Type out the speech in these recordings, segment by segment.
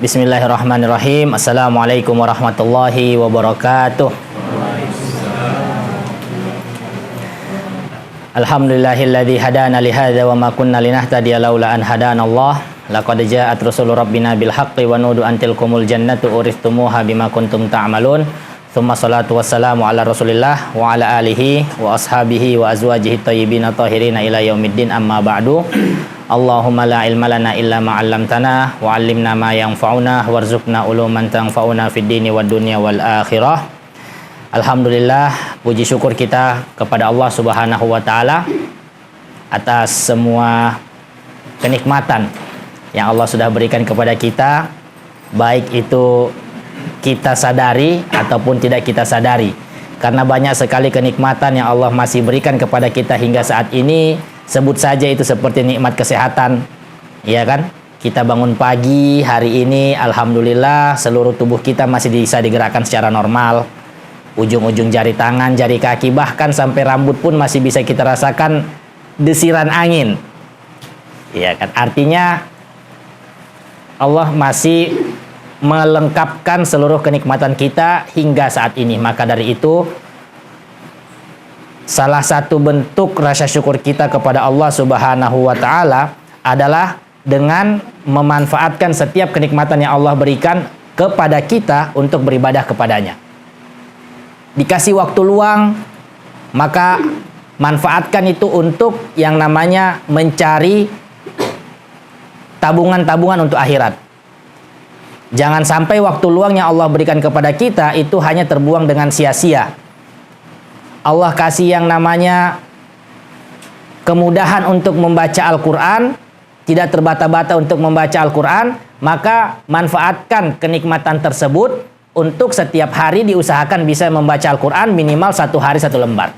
Bismillahirrahmanirrahim. Assalamualaikum warahmatullahi wabarakatuh. Alhamdulillahilladzi hadana li hadza wa ma kunna linahtadiya laula an hadanallah. Laqad ja'at rusulu rabbina bil haqqi wa nudu antilkumul jannatu uristumuha bima kuntum ta'malun. Tsumma salatu wassalamu ala Rasulillah wa ala alihi wa ashabihi wa azwajihi thayyibin thahirina ila yaumiddin, amma ba'du. Allahumma la ilma lana illa ma 'allamtana wa 'allimna ma yanfa'una warzuqna uluman tanfa'una fid dini wad dunya wal akhirah. Alhamdulillah, puji syukur kita kepada Allah Subhanahu wa taala atas semua kenikmatan yang Allah sudah berikan kepada kita, baik itu kita sadari ataupun tidak kita sadari. Karena banyak sekali kenikmatan yang Allah masih berikan kepada kita hingga saat ini. Sebut saja itu seperti nikmat kesehatan, ya kan? Kita bangun pagi hari ini, alhamdulillah seluruh tubuh kita masih bisa digerakkan secara normal. Ujung-ujung jari tangan, jari kaki, bahkan sampai rambut pun masih bisa kita rasakan desiran angin, ya kan? Artinya Allah masih melengkapkan seluruh kenikmatan kita hingga saat ini. Maka dari itu, salah satu bentuk rasa syukur kita kepada Allah Subhanahu wa taala adalah dengan memanfaatkan setiap kenikmatan yang Allah berikan kepada kita untuk beribadah kepadanya. Dikasih waktu luang, maka manfaatkan itu untuk yang namanya mencari tabungan-tabungan untuk akhirat. Jangan sampai waktu luang yang Allah berikan kepada kita itu hanya terbuang dengan sia-sia. Allah kasih yang namanya kemudahan untuk membaca Al-Quran, tidak terbata-bata untuk membaca Al-Quran, maka manfaatkan kenikmatan tersebut untuk setiap hari diusahakan bisa membaca Al-Quran minimal 1 hari 1 lembar.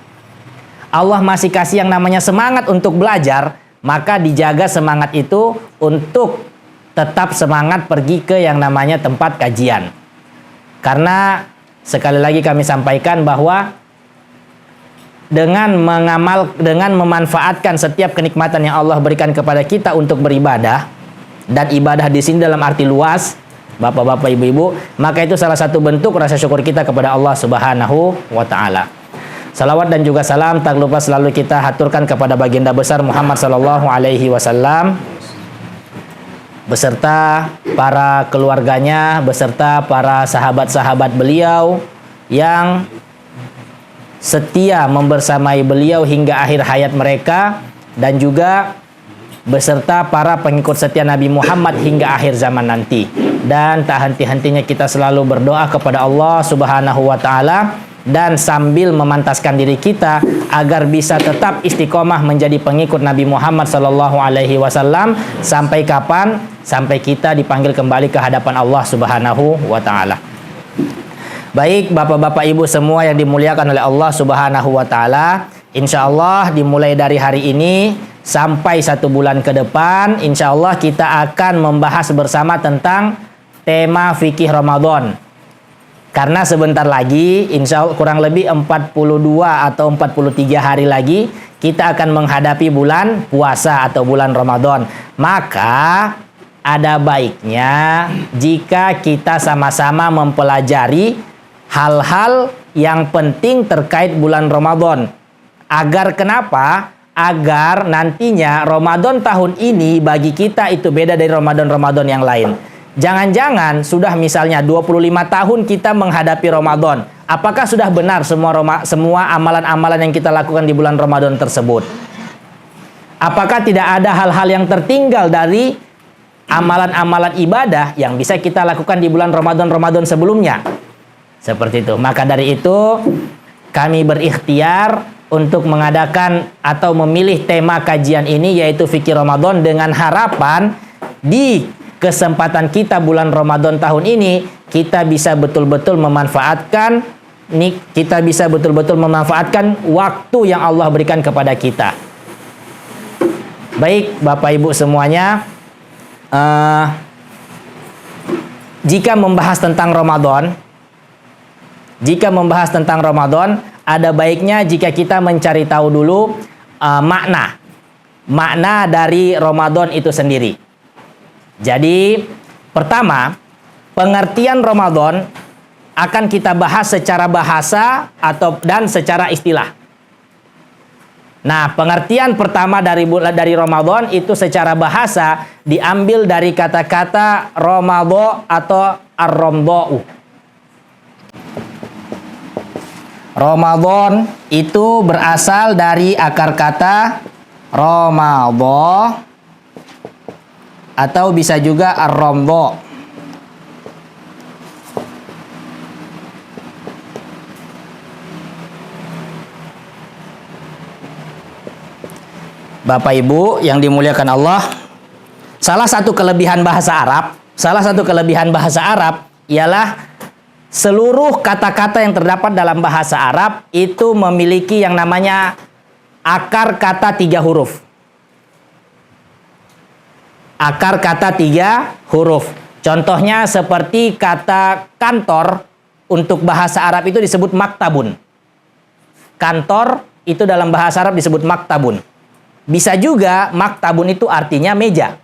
Allah masih kasih yang namanya semangat untuk belajar, maka dijaga semangat itu untuk tetap semangat pergi ke yang namanya tempat kajian. Karena sekali lagi kami sampaikan bahwa dengan memanfaatkan setiap kenikmatan yang Allah berikan kepada kita untuk beribadah, dan ibadah di sini dalam arti luas, bapak-bapak, ibu-ibu, maka itu salah satu bentuk rasa syukur kita kepada Allah Subhanahu wa taala. Salawat dan juga salam tak lupa selalu kita haturkan kepada baginda besar Muhammad sallallahu alaihi wasallam beserta para keluarganya, beserta para sahabat-sahabat beliau yang setia membersamai beliau hingga akhir hayat mereka, dan juga beserta para pengikut setia Nabi Muhammad hingga akhir zaman nanti. Dan tak henti-hentinya kita selalu berdoa kepada Allah Subhanahu wa taala, dan sambil memantaskan diri kita agar bisa tetap istiqomah menjadi pengikut Nabi Muhammad sallallahu alaihi wasallam sampai kapan? Sampai kita dipanggil kembali ke hadapan Allah Subhanahu wa taala. Baik, bapak-bapak, ibu semua yang dimuliakan oleh Allah Subhanahu wa taala, insyaallah dimulai dari hari ini sampai 1 bulan ke depan, insyaallah kita akan membahas bersama tentang tema fikih Ramadan. Karena sebentar lagi, insya Allah kurang lebih 42 atau 43 hari lagi, kita akan menghadapi bulan puasa atau bulan Ramadan. Maka ada baiknya jika kita sama-sama mempelajari hal-hal yang penting terkait bulan Ramadan. Agar kenapa? Agar nantinya Ramadan tahun ini bagi kita itu beda dari Ramadan-Ramadan yang lain. Jangan-jangan sudah misalnya 25 tahun kita menghadapi Ramadan. Apakah sudah benar semua amalan-amalan yang kita lakukan di bulan Ramadan tersebut? Apakah tidak ada hal-hal yang tertinggal dari amalan-amalan ibadah yang bisa kita lakukan di bulan Ramadan sebelumnya? Seperti itu. Maka dari itu kami berikhtiar untuk mengadakan atau memilih tema kajian ini, yaitu fikih Ramadan, dengan harapan di kesempatan kita bulan Ramadan tahun ini kita bisa betul-betul memanfaatkan waktu yang Allah berikan kepada kita. Baik, Bapak Ibu semuanya, jika membahas tentang Ramadan, ada baiknya jika kita mencari tahu dulu makna dari Ramadan itu sendiri. Jadi pertama, pengertian Ramadan akan kita bahas secara bahasa dan secara istilah. Nah, pengertian pertama dari Ramadan itu secara bahasa diambil dari kata-kata Ramadhan atau ar-ramdha'u. Ramadan itu berasal dari akar kata Ramadhan atau bisa juga ar-ramdha. Bapak Ibu yang dimuliakan Allah, salah satu kelebihan bahasa Arab ialah seluruh kata-kata yang terdapat dalam bahasa Arab itu memiliki yang namanya akar kata 3 huruf. Akar kata 3 huruf. Contohnya seperti kata kantor untuk bahasa Arab itu disebut maktabun. Kantor itu dalam bahasa Arab disebut maktabun. Bisa juga maktabun itu artinya meja.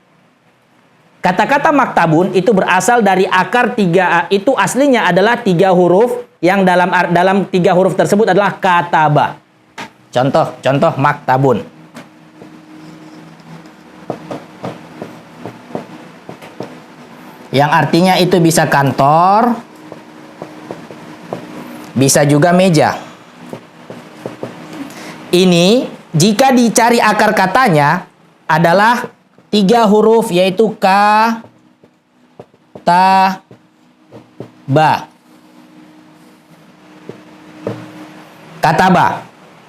Kata-kata maktabun itu berasal dari akar 3, itu aslinya adalah 3 huruf yang dalam 3 huruf tersebut adalah kataba. Contoh maktabun. Yang artinya itu bisa kantor, bisa juga meja. Ini jika dicari akar katanya adalah 3 huruf yaitu ka, ta, ba. Kataba.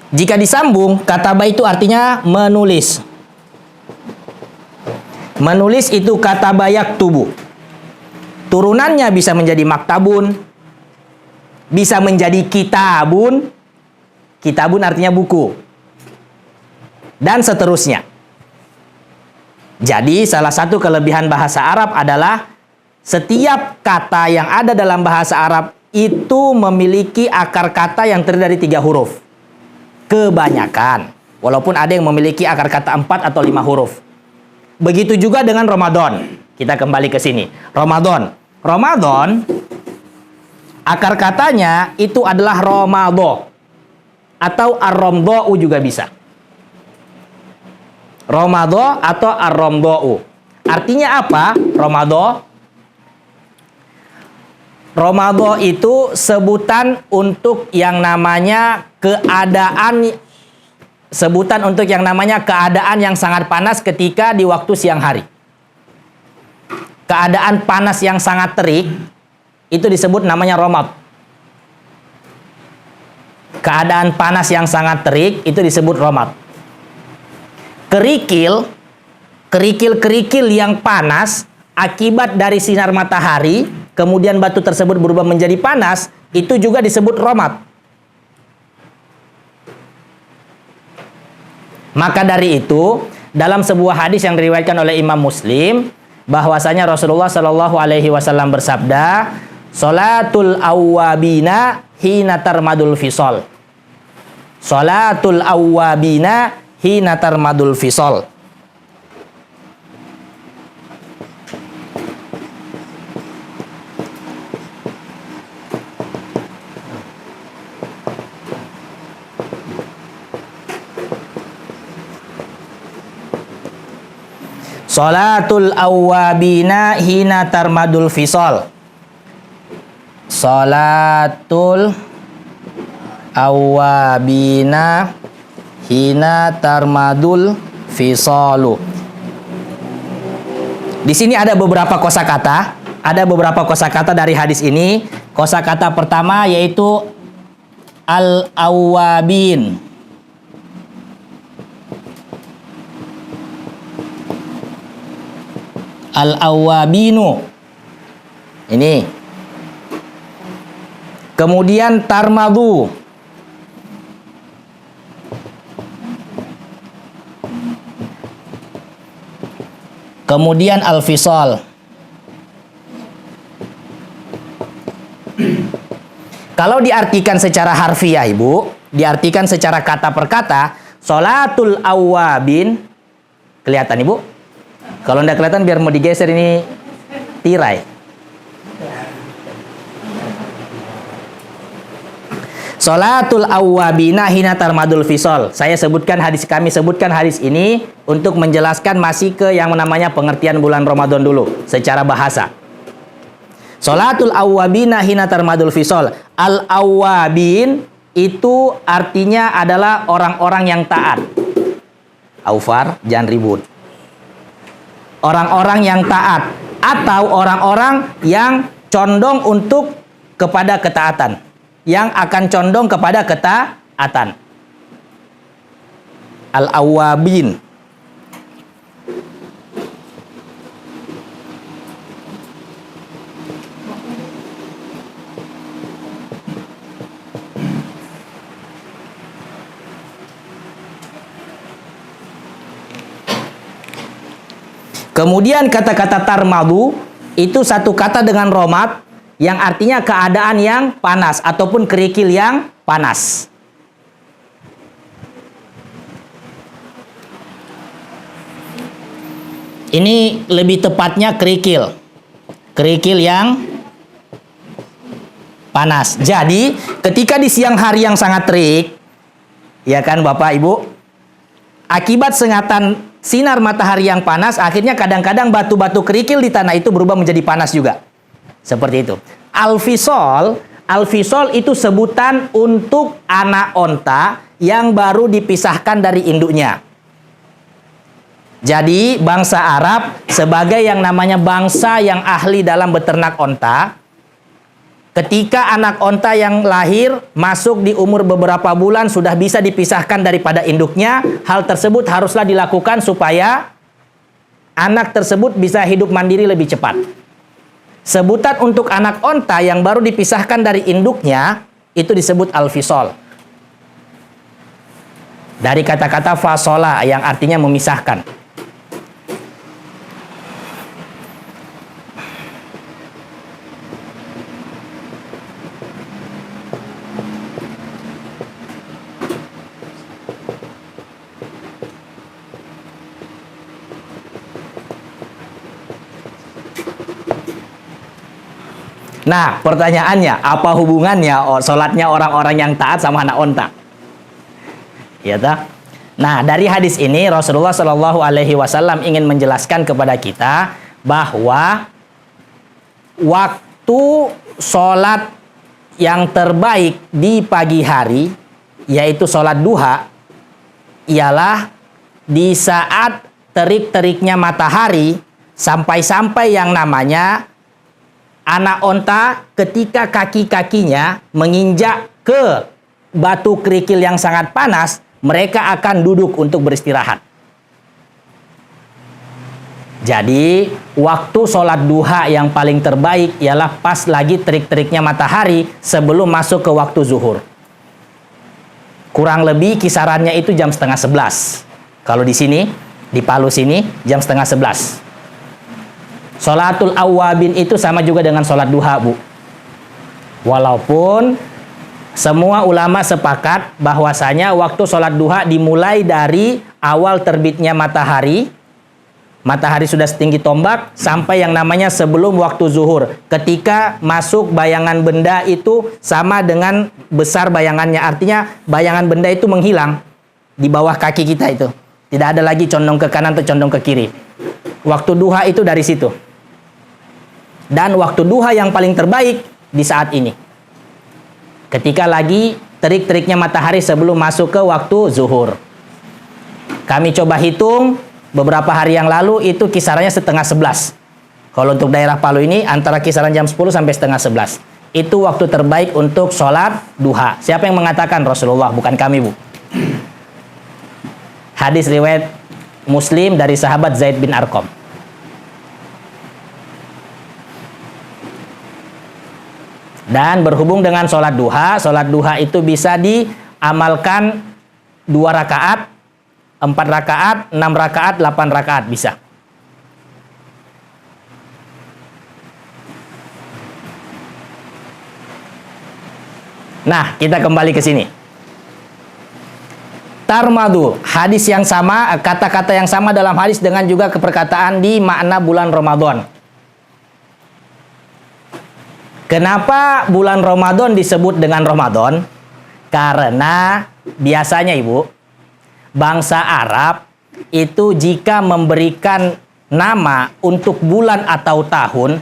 Jika disambung, kataba itu artinya menulis. Menulis itu kataba yaktubu. Turunannya bisa menjadi maktabun, bisa menjadi kitabun. Kitabun artinya buku. Dan seterusnya. Jadi salah satu kelebihan bahasa Arab adalah setiap kata yang ada dalam bahasa Arab itu memiliki akar kata yang terdiri dari 3 huruf. Kebanyakan. Walaupun ada yang memiliki akar kata 4 atau 5 huruf. Begitu juga dengan Ramadan. Kita kembali ke sini. Ramadan, akar katanya itu adalah Ramadhan. Atau ar-ramdha'u juga bisa. Ramadhan atau ar-ramdha'u. Artinya apa? Ramadhan itu sebutan untuk yang namanya keadaan yang sangat panas ketika di waktu siang hari. Keadaan panas yang sangat terik itu disebut namanya ramad. Keadaan panas yang sangat terik itu disebut ramad. Kerikil yang panas akibat dari sinar matahari, kemudian batu tersebut berubah menjadi panas, itu juga disebut ramad. Maka dari itu, dalam sebuah hadis yang diriwayatkan oleh Imam Muslim, bahwasanya Rasulullah Shallallahu Alaihi Wasallam bersabda, "Salatul awwabina hina tarmadul fisol." Salatul awwabina hina tarmadul fisol. Salatul awwabina hina tarmadul fisol. Salatul awwabina hina tarmadul fisolu. Di sini ada beberapa kosakata. Ada beberapa kosakata dari hadis ini. Kosakata pertama yaitu al-awwabin. Al-awwabinu. Ini. Kemudian tarmadu. Kemudian al-fisal. Kalau diartikan secara harfiah, Ibu, diartikan secara kata per kata, sholatul awwabin, kelihatan Ibu? Kalau tidak kelihatan biar mau digeser ini tirai. Salatul awwabina hina tarmadul fisol. Kami sebutkan hadis ini untuk menjelaskan masih ke yang namanya pengertian bulan Ramadan dulu secara bahasa. Salatul awwabina hina tarmadul fisol. Al-awwabin itu artinya adalah orang-orang yang taat. Aufar, jangan ribut. Orang-orang yang taat atau orang-orang yang condong untuk kepada ketaatan, yang akan condong kepada ketaatan. Al-awwabin. Kemudian kata-kata tarmadu itu satu kata dengan romat yang artinya keadaan yang panas ataupun kerikil yang panas. Ini lebih tepatnya kerikil. Kerikil yang panas. Jadi, ketika di siang hari yang sangat terik, ya kan Bapak Ibu, akibat sengatan sinar matahari yang panas, akhirnya kadang-kadang batu-batu kerikil di tanah itu berubah menjadi panas juga. Seperti itu. Al-fisol itu sebutan untuk anak onta yang baru dipisahkan dari induknya. Jadi bangsa Arab sebagai yang namanya bangsa yang ahli dalam beternak onta, ketika anak onta yang lahir masuk di umur beberapa bulan sudah bisa dipisahkan daripada induknya, hal tersebut haruslah dilakukan supaya anak tersebut bisa hidup mandiri lebih cepat. Sebutan untuk anak onta yang baru dipisahkan dari induknya itu disebut al-fisol. Dari kata-kata fasola yang artinya memisahkan. Nah, pertanyaannya, apa hubungannya sholatnya orang-orang yang taat sama anak onta? Ya tak? Nah, dari hadis ini Rasulullah Shallallahu Alaihi Wasallam ingin menjelaskan kepada kita bahwa waktu sholat yang terbaik di pagi hari, yaitu sholat duha, ialah di saat terik-teriknya matahari sampai-sampai yang namanya anak onta ketika kaki-kakinya menginjak ke batu kerikil yang sangat panas, mereka akan duduk untuk beristirahat. Jadi, waktu sholat duha yang paling terbaik ialah pas lagi terik-teriknya matahari sebelum masuk ke waktu zuhur. Kurang lebih kisarannya itu jam 10:30. Kalau di sini, di Palu sini, jam 10:30. Sholatul awwabin itu sama juga dengan sholat duha, Bu. Walaupun semua ulama sepakat bahwasanya waktu sholat duha dimulai dari awal terbitnya matahari. Matahari sudah setinggi tombak sampai yang namanya sebelum waktu zuhur. Ketika masuk bayangan benda itu sama dengan besar bayangannya. Artinya bayangan benda itu menghilang di bawah kaki kita itu. Tidak ada lagi condong ke kanan atau condong ke kiri. Waktu duha itu dari situ. Dan waktu duha yang paling terbaik di saat ini. Ketika lagi terik-teriknya matahari sebelum masuk ke waktu zuhur. Kami coba hitung beberapa hari yang lalu itu kisarannya 10:30. Kalau untuk daerah Palu ini antara kisaran jam 10 sampai 10:30. Itu waktu terbaik untuk sholat duha. Siapa yang mengatakan? Rasulullah, bukan kami, Bu. Hadis riwayat Muslim dari sahabat Zaid bin Arqam. Dan berhubung dengan sholat duha itu bisa diamalkan 2 rakaat, 4 rakaat, 6 rakaat, 8 rakaat bisa. Nah, kita kembali ke sini. Tarmadu, hadis yang sama, kata-kata yang sama dalam hadis dengan juga keperkataan di makna bulan Ramadan. Kenapa bulan Ramadan disebut dengan Ramadan? Karena biasanya Ibu, bangsa Arab itu jika memberikan nama untuk bulan atau tahun,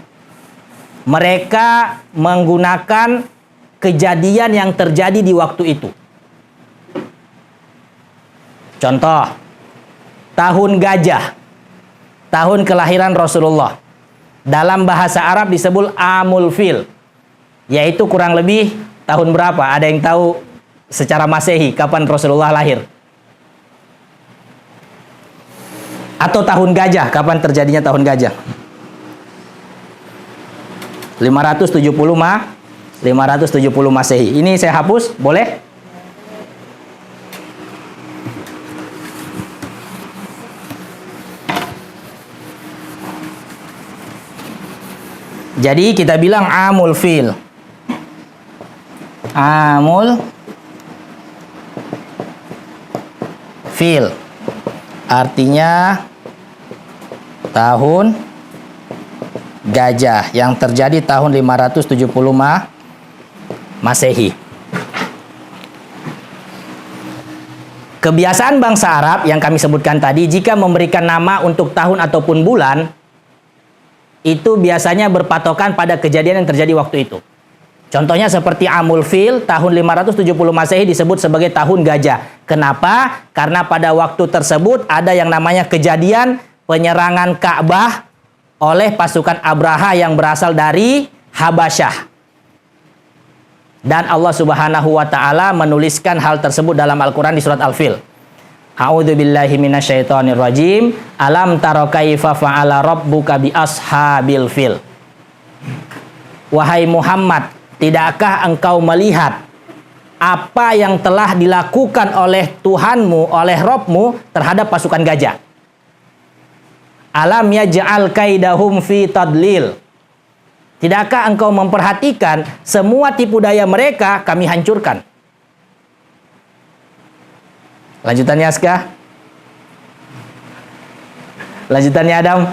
mereka menggunakan kejadian yang terjadi di waktu itu. Contoh, tahun gajah, tahun kelahiran Rasulullah. Dalam bahasa Arab disebut Amul Fil, yaitu kurang lebih tahun berapa? Ada yang tahu secara Masehi kapan Rasulullah lahir? Atau tahun gajah, kapan terjadinya tahun gajah? 570 Masehi. Ini saya hapus, boleh? Jadi kita bilang Amul Fil. Amul Fil. Artinya tahun gajah yang terjadi tahun 570 Masehi. Kebiasaan bangsa Arab yang kami sebutkan tadi, jika memberikan nama untuk tahun ataupun bulan, itu biasanya berpatokan pada kejadian yang terjadi waktu itu. Contohnya seperti Amul Fil, tahun 570 Masehi disebut sebagai tahun gajah. Kenapa? Karena pada waktu tersebut ada yang namanya kejadian penyerangan Ka'bah oleh pasukan Abraha yang berasal dari Habasyah. Dan Allah Subhanahu wa taala menuliskan hal tersebut dalam Al-Qur'an di surat Al-Fil. A'udzu billahi minasyaitonir rajim. Alam tara kaifa fa'ala rabbuka bi ashabil fil. Wahai Muhammad, tidakkah engkau melihat apa yang telah dilakukan oleh Tuhanmu, oleh Rabbmu terhadap pasukan gajah? Alam yaj'al kaidahum fi tadlil. Tidakkah engkau memperhatikan semua tipu daya mereka kami hancurkan? Lanjutannya Aska. Lanjutannya Adam.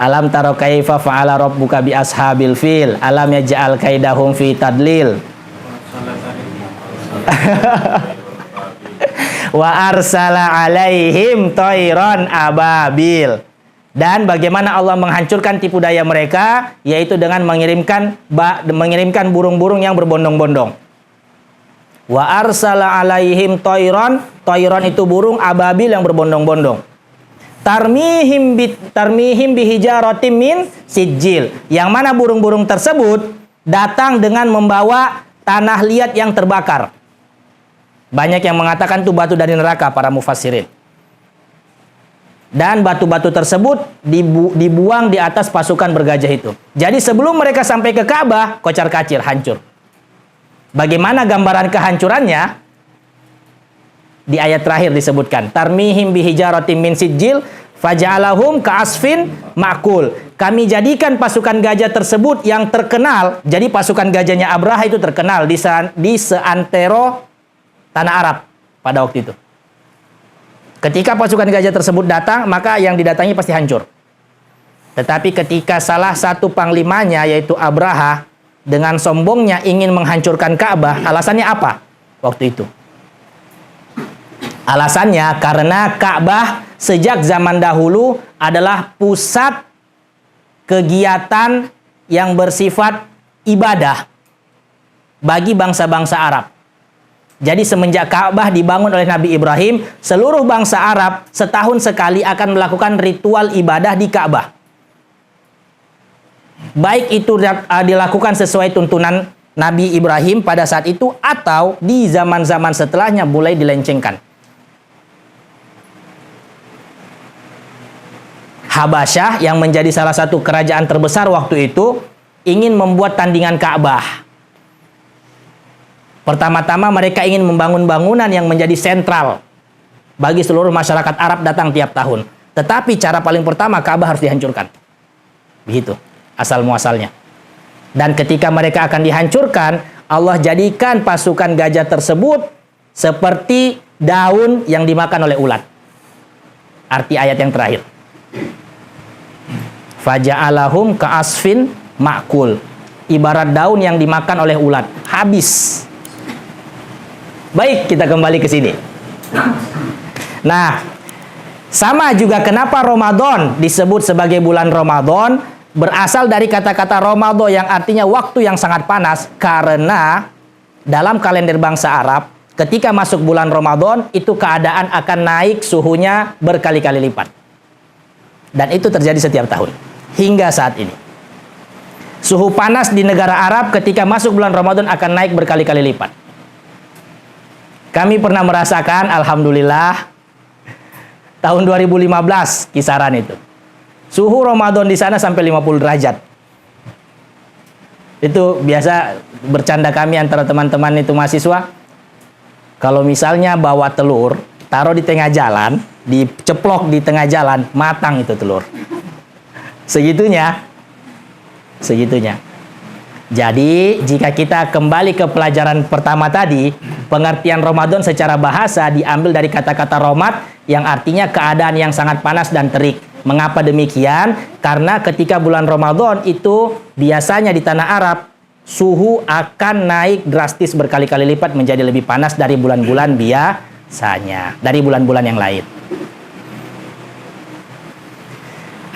Alam taro kaifa fa'ala rabbuka bi ashabil fil. Alam yaj'al kaidahum fi tadlil. Wa arsala alaihim tayran ababil. Dan bagaimana Allah menghancurkan tipu daya mereka, yaitu dengan mengirimkan burung-burung yang berbondong-bondong. Wa arsala alaihim tayran, tayran itu burung, ababil yang berbondong-bondong. Tarmihim bihijaratim min sijil. Yang mana burung-burung tersebut datang dengan membawa tanah liat yang terbakar. Banyak yang mengatakan itu batu dari neraka, para mufassirin. Dan batu-batu tersebut dibuang di atas pasukan bergajah itu. Jadi sebelum mereka sampai ke Ka'bah, kocar-kacir, hancur. Bagaimana gambaran kehancurannya? Di ayat terakhir disebutkan, tarmihim bihijaratim min sijil faja'alahum ka'asfin ma'kul. Kami jadikan pasukan gajah tersebut yang terkenal. Jadi pasukan gajahnya Abraha itu terkenal di seantero tanah Arab pada waktu itu. Ketika pasukan gajah tersebut datang, maka yang didatangi pasti hancur. Tetapi ketika salah satu panglimanya, yaitu Abraha, dengan sombongnya ingin menghancurkan Ka'bah, alasannya apa waktu itu? Alasannya karena Ka'bah sejak zaman dahulu adalah pusat kegiatan yang bersifat ibadah bagi bangsa-bangsa Arab. Jadi semenjak Ka'bah dibangun oleh Nabi Ibrahim, seluruh bangsa Arab setahun sekali akan melakukan ritual ibadah di Ka'bah. Baik itu dilakukan sesuai tuntunan Nabi Ibrahim pada saat itu, atau di zaman-zaman setelahnya mulai dilencengkan. Habasyah yang menjadi salah satu kerajaan terbesar waktu itu ingin membuat tandingan Ka'bah. Pertama-tama mereka ingin membangun bangunan yang menjadi sentral bagi seluruh masyarakat Arab datang tiap tahun. Tetapi cara paling pertama Ka'bah harus dihancurkan. Begitu asal muasalnya. Dan ketika mereka akan dihancurkan, Allah jadikan pasukan gajah tersebut seperti daun yang dimakan oleh ulat. Arti ayat yang terakhir. Faja'alahum ka'asfin ma'kul. Ibarat daun yang dimakan oleh ulat. Habis. Baik, kita kembali ke sini. Nah, sama juga kenapa Ramadan disebut sebagai bulan Ramadan, berasal dari kata-kata Ramadan yang artinya waktu yang sangat panas, karena dalam kalender bangsa Arab, ketika masuk bulan Ramadan, itu keadaan akan naik suhunya berkali-kali lipat. Dan itu terjadi setiap tahun, hingga saat ini. Suhu panas di negara Arab ketika masuk bulan Ramadan akan naik berkali-kali lipat. Kami pernah merasakan, alhamdulillah, tahun 2015 kisaran itu. Suhu Ramadan di sana sampai 50 derajat. Itu biasa bercanda kami antara teman-teman itu mahasiswa. Kalau misalnya bawa telur, taruh di tengah jalan, diceplok di tengah jalan, matang itu telur. Segitunya. Jadi, jika kita kembali ke pelajaran pertama tadi, pengertian Ramadan secara bahasa diambil dari kata-kata romat yang artinya keadaan yang sangat panas dan terik. Mengapa demikian? Karena ketika bulan Ramadan itu biasanya di tanah Arab, suhu akan naik drastis berkali-kali lipat menjadi lebih panas dari bulan-bulan biasanya, dari bulan-bulan yang lain.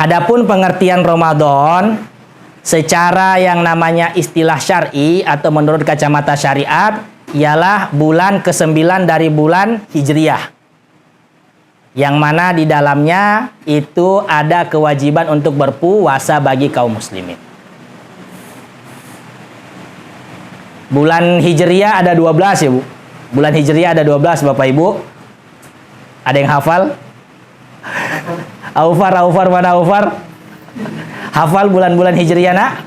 Adapun pengertian Ramadan secara yang namanya istilah syar'i atau menurut kacamata syariat ialah bulan ke-9 dari bulan Hijriyah, yang mana di dalamnya itu ada kewajiban untuk berpuasa bagi kaum muslimin. Bulan Hijriyah ada 12 ya Bu. Bulan Hijriyah ada 12 Bapak Ibu. Ada yang hafal? Aufar mana Aufar? Hafal bulan-bulan Hijriyah nak?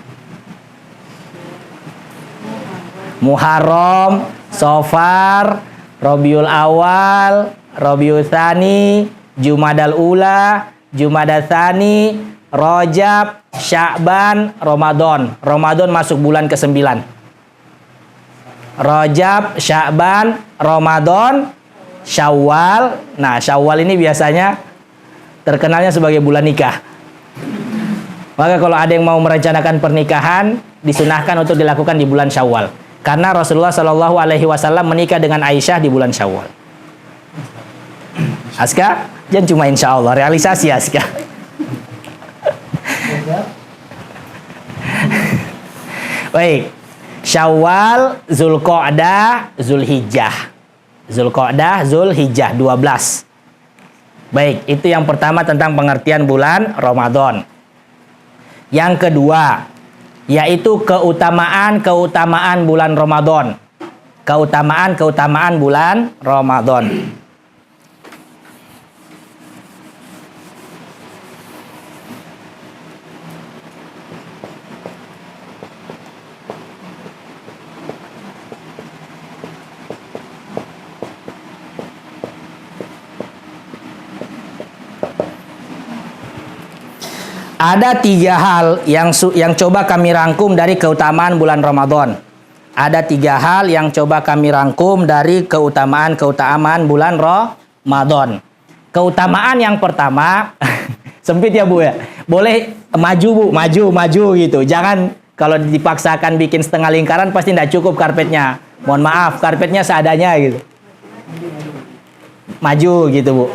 Muharram, Safar, Rabiul Awal, Rabiul Tsani, Jumadal Ula, Jumadal Tsani, Rajab, Sya'ban, Ramadan. Ramadan masuk bulan ke-9. Rajab, Sya'ban, Ramadan, Syawal. Nah, Syawal ini biasanya terkenalnya sebagai bulan nikah. Maka kalau ada yang mau merencanakan pernikahan, disunahkan untuk dilakukan di bulan Syawal. Karena Rasulullah Shallallahu Alaihi Wasallam menikah dengan Aisyah di bulan Syawal. Aska, jangan cuma insya Allah, realisasi Aska. Baik, Syawal, Zulqa'dah, Zulhijjah. Zulqa'dah, Zulhijjah, 12. Baik, itu yang pertama tentang pengertian bulan Ramadan. Yang kedua, yaitu keutamaan bulan Ramadan. Keutamaan bulan Ramadan. Ada 3 hal yang coba kami rangkum dari keutamaan bulan Ramadan. Ada 3 hal yang coba kami rangkum dari keutamaan bulan Ramadan. Keutamaan yang pertama, sempit ya Bu ya. Boleh maju Bu, maju gitu. Jangan kalau dipaksakan bikin setengah lingkaran pasti tidak cukup karpetnya. Mohon maaf, karpetnya seadanya gitu. Maju gitu Bu.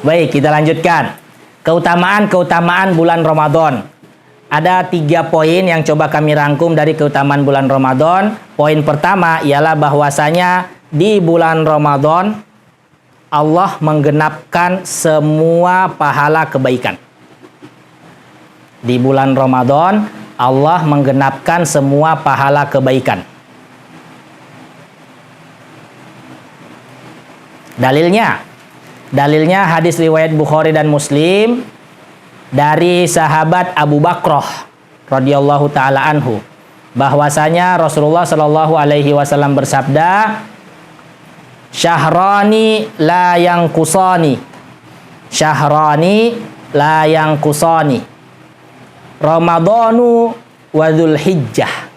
Baik, kita lanjutkan. Keutamaan bulan Ramadan. Ada 3 poin yang coba kami rangkum dari keutamaan bulan Ramadan. Poin pertama ialah bahwasanya di bulan Ramadan Allah menggenapkan semua pahala kebaikan. Di bulan Ramadan Allah menggenapkan semua pahala kebaikan. Dalilnya hadis riwayat Bukhari dan Muslim dari sahabat Abu Bakrah radhiyallahu taala anhu, bahwasanya Rasulullah Shallallahu Alaihi Wasallam bersabda, syahrani la yanqusani, Ramadhanu wa Dzulhijjah.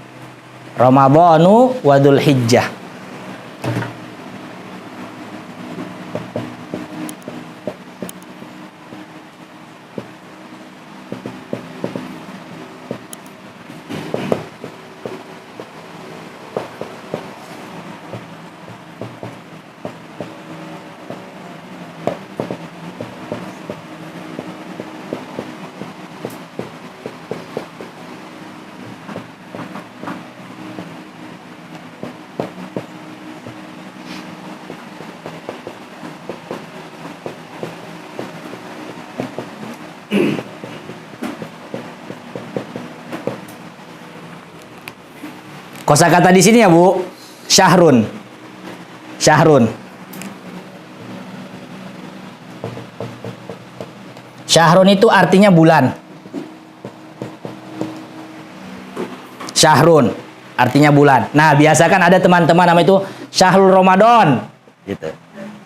Kosakata di sini ya Bu, syahrun. Syahrun. Syahrun itu artinya bulan. Syahrun artinya bulan. Nah, biasa kan ada teman-teman nama itu Syahrul Ramadan gitu.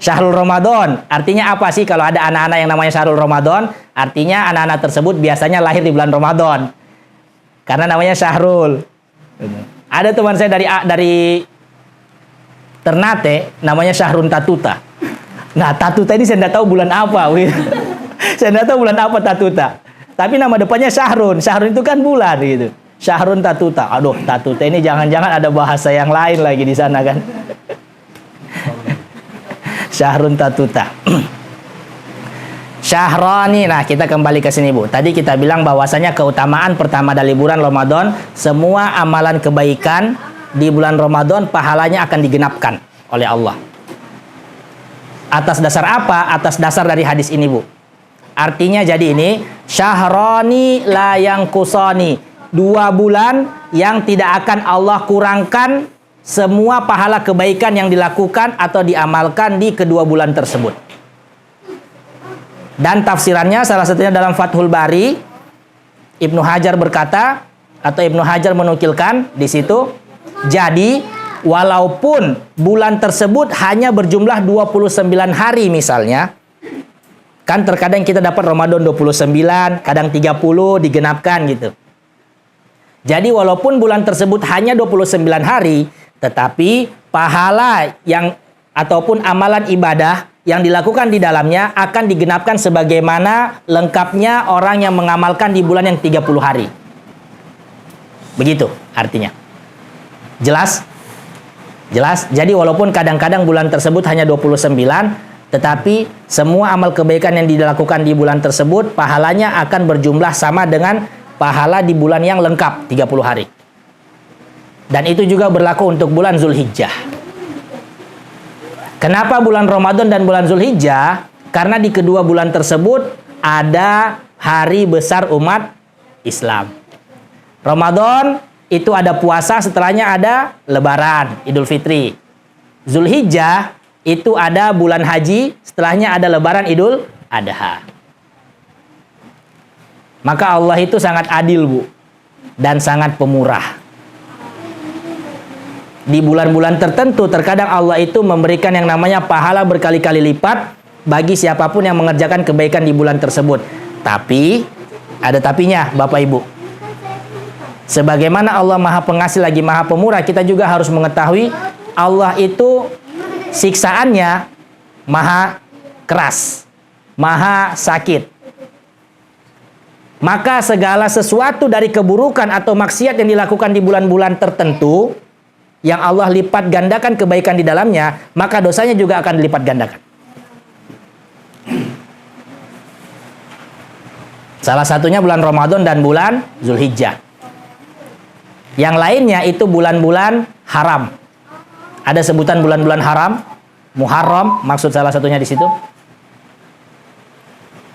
Syahrul Ramadan artinya apa sih? Kalau ada anak-anak yang namanya Syahrul Ramadan, artinya anak-anak tersebut biasanya lahir di bulan Ramadan. Karena namanya Syahrul. Ada teman saya dari Ternate, namanya Syahrun Tatuta. Nah, Tatuta ini saya tidak tahu bulan apa. Saya tidak tahu bulan apa Tatuta. Tapi nama depannya Syahrun. Syahrun itu kan bulan gitu. Syahrun Tatuta. Aduh, Tatuta ini jangan-jangan ada bahasa yang lain lagi di sana kan. Syahrun Tatuta. Syahrani. Nah, kita kembali ke sini Bu. Tadi kita bilang bahwasanya keutamaan pertama dari bulan Ramadan, semua amalan kebaikan di bulan Ramadan pahalanya akan digenapkan oleh Allah. Atas dasar apa? Atas dasar dari hadis ini Bu. Artinya jadi ini, syahrani la yang kusoni. 2 bulan yang tidak akan Allah kurangkan semua pahala kebaikan yang dilakukan atau diamalkan di kedua bulan tersebut. Dan tafsirannya salah satunya dalam Fathul Bari, Ibnu Hajar berkata, atau Ibnu Hajar menukilkan di situ, jadi walaupun bulan tersebut hanya berjumlah 29 hari misalnya, kan terkadang kita dapat Ramadan 29, kadang 30 digenapkan gitu. Jadi walaupun bulan tersebut hanya 29 hari, tetapi pahala yang ataupun amalan ibadah yang dilakukan di dalamnya akan digenapkan sebagaimana lengkapnya orang yang mengamalkan di bulan yang 30 hari. Begitu artinya. Jelas? Jelas? Jadi walaupun kadang-kadang bulan tersebut hanya 29, tetapi semua amal kebaikan yang dilakukan di bulan tersebut pahalanya akan berjumlah sama dengan pahala di bulan yang lengkap 30 hari. Dan itu juga berlaku untuk bulan Zulhijjah. Kenapa bulan Ramadan dan bulan Zulhijjah? Karena di kedua bulan tersebut ada hari besar umat Islam. Ramadan itu ada puasa, setelahnya ada Lebaran, Idul Fitri. Zulhijjah itu ada bulan haji, setelahnya ada Lebaran, Idul Adha. Maka Allah itu sangat adil Bu, dan sangat pemurah. Di bulan-bulan tertentu terkadang Allah itu memberikan yang namanya pahala berkali-kali lipat bagi siapapun yang mengerjakan kebaikan di bulan tersebut. Tapi ada tapinya Bapak Ibu. Sebagaimana Allah Maha Pengasih lagi Maha Pemurah, kita juga harus mengetahui Allah itu siksaannya maha keras, maha sakit. Maka segala sesuatu dari keburukan atau maksiat yang dilakukan di bulan-bulan tertentu yang Allah lipat gandakan kebaikan di dalamnya, maka dosanya juga akan dilipat gandakan. Salah satunya bulan Ramadan dan bulan Zulhijjah. Yang lainnya itu bulan-bulan haram. Ada sebutan bulan-bulan haram, Muharram maksud salah satunya di situ.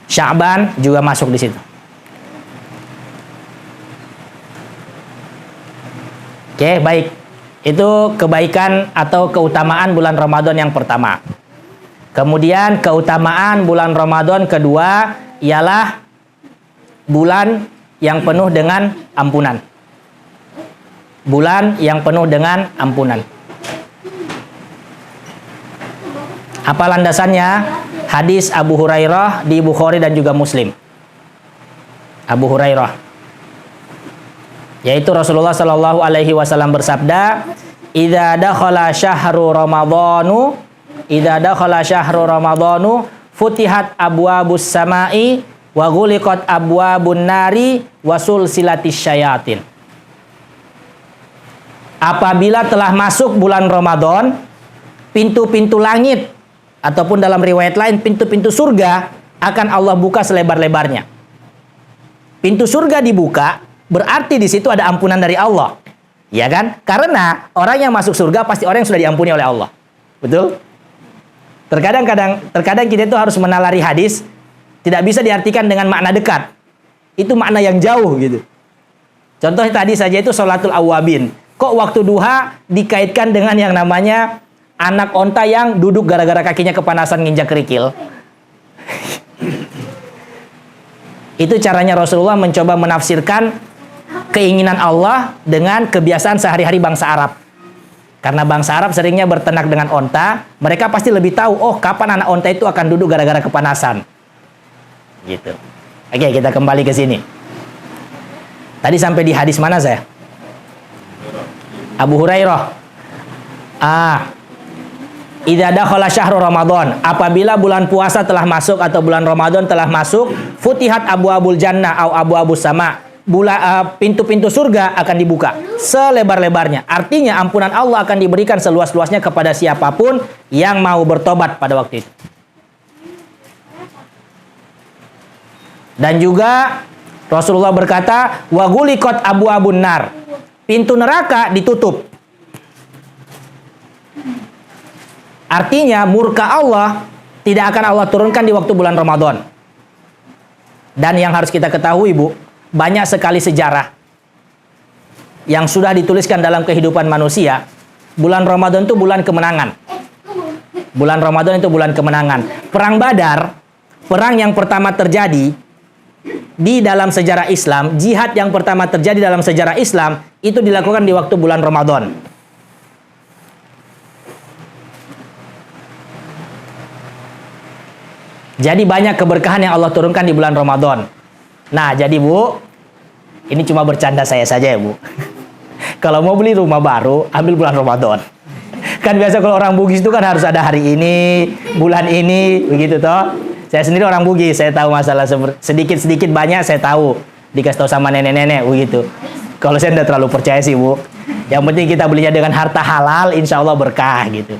Sya'ban juga masuk di situ. Oke, baik. Itu kebaikan atau keutamaan bulan Ramadan yang pertama. Kemudian keutamaan bulan Ramadan kedua ialah bulan yang penuh dengan ampunan. Bulan yang penuh dengan ampunan. Apa landasannya? Hadis Abu Hurairah di Bukhari dan juga Muslim. Abu Hurairah, yaitu Rasulullah Shallallahu Alaihi Wasallam bersabda, "Idza dakhala syahru Ramadhanu, idza dakhala syahru Ramadhanu, futihat abwabus samai wa ghuliqat abwabun nari wa sulsilatis syayatin." Apabila telah masuk bulan Ramadan, pintu-pintu langit ataupun dalam riwayat lain pintu-pintu surga akan Allah buka selebar-lebarnya. Pintu surga dibuka, berarti di situ ada ampunan dari Allah. Ya kan? Karena orang yang masuk surga pasti orang yang sudah diampuni oleh Allah. Betul? Terkadang kita itu harus menalari hadis. Tidak bisa diartikan dengan makna dekat. Itu makna yang jauh gitu. Contohnya tadi saja itu sholatul awabin. Kok waktu duha dikaitkan dengan yang namanya anak onta yang duduk gara-gara kakinya kepanasan nginjak kerikil? Itu caranya Rasulullah mencoba menafsirkan keinginan Allah dengan kebiasaan sehari-hari bangsa Arab. Karena bangsa Arab seringnya berternak dengan onta, mereka pasti lebih tahu, oh kapan anak onta itu akan duduk gara-gara kepanasan. Gitu. Oke, kita kembali ke sini. Tadi sampai di hadis mana saya? Abu Hurairah. Idza dakhala syahrul Ramadan, apabila bulan puasa telah masuk atau bulan Ramadan telah masuk, futihat abwaabul jannah au abwaabus sama. Pintu-pintu surga akan dibuka selebar-lebarnya. Artinya ampunan Allah akan diberikan seluas-luasnya kepada siapapun yang mau bertobat pada waktu itu. Dan juga Rasulullah berkata, wa guliqat abwaabun nar. Pintu neraka ditutup. Artinya murka Allah tidak akan Allah turunkan di waktu bulan Ramadan. Dan yang harus kita ketahui, Bu, banyak sekali sejarah yang sudah dituliskan dalam kehidupan manusia. Bulan Ramadan itu bulan kemenangan. Bulan Ramadan itu bulan kemenangan. Perang Badar, perang yang pertama terjadi di dalam sejarah Islam, jihad yang pertama terjadi dalam sejarah Islam, itu dilakukan di waktu bulan Ramadan. Jadi banyak keberkahan yang Allah turunkan di bulan Ramadan. Nah, jadi Bu, ini cuma bercanda saya saja ya Bu. Kalau mau beli rumah baru, ambil bulan Ramadan. Kan biasa kalau orang Bugis itu kan harus ada hari ini, bulan ini, begitu toh. Saya sendiri orang Bugis, saya tahu masalah sedikit-sedikit banyak saya tahu. Dikasih tahu sama nenek-nenek begitu. Kalau saya tidak terlalu percaya sih Bu. Yang penting kita belinya dengan harta halal, insya Allah berkah gitu.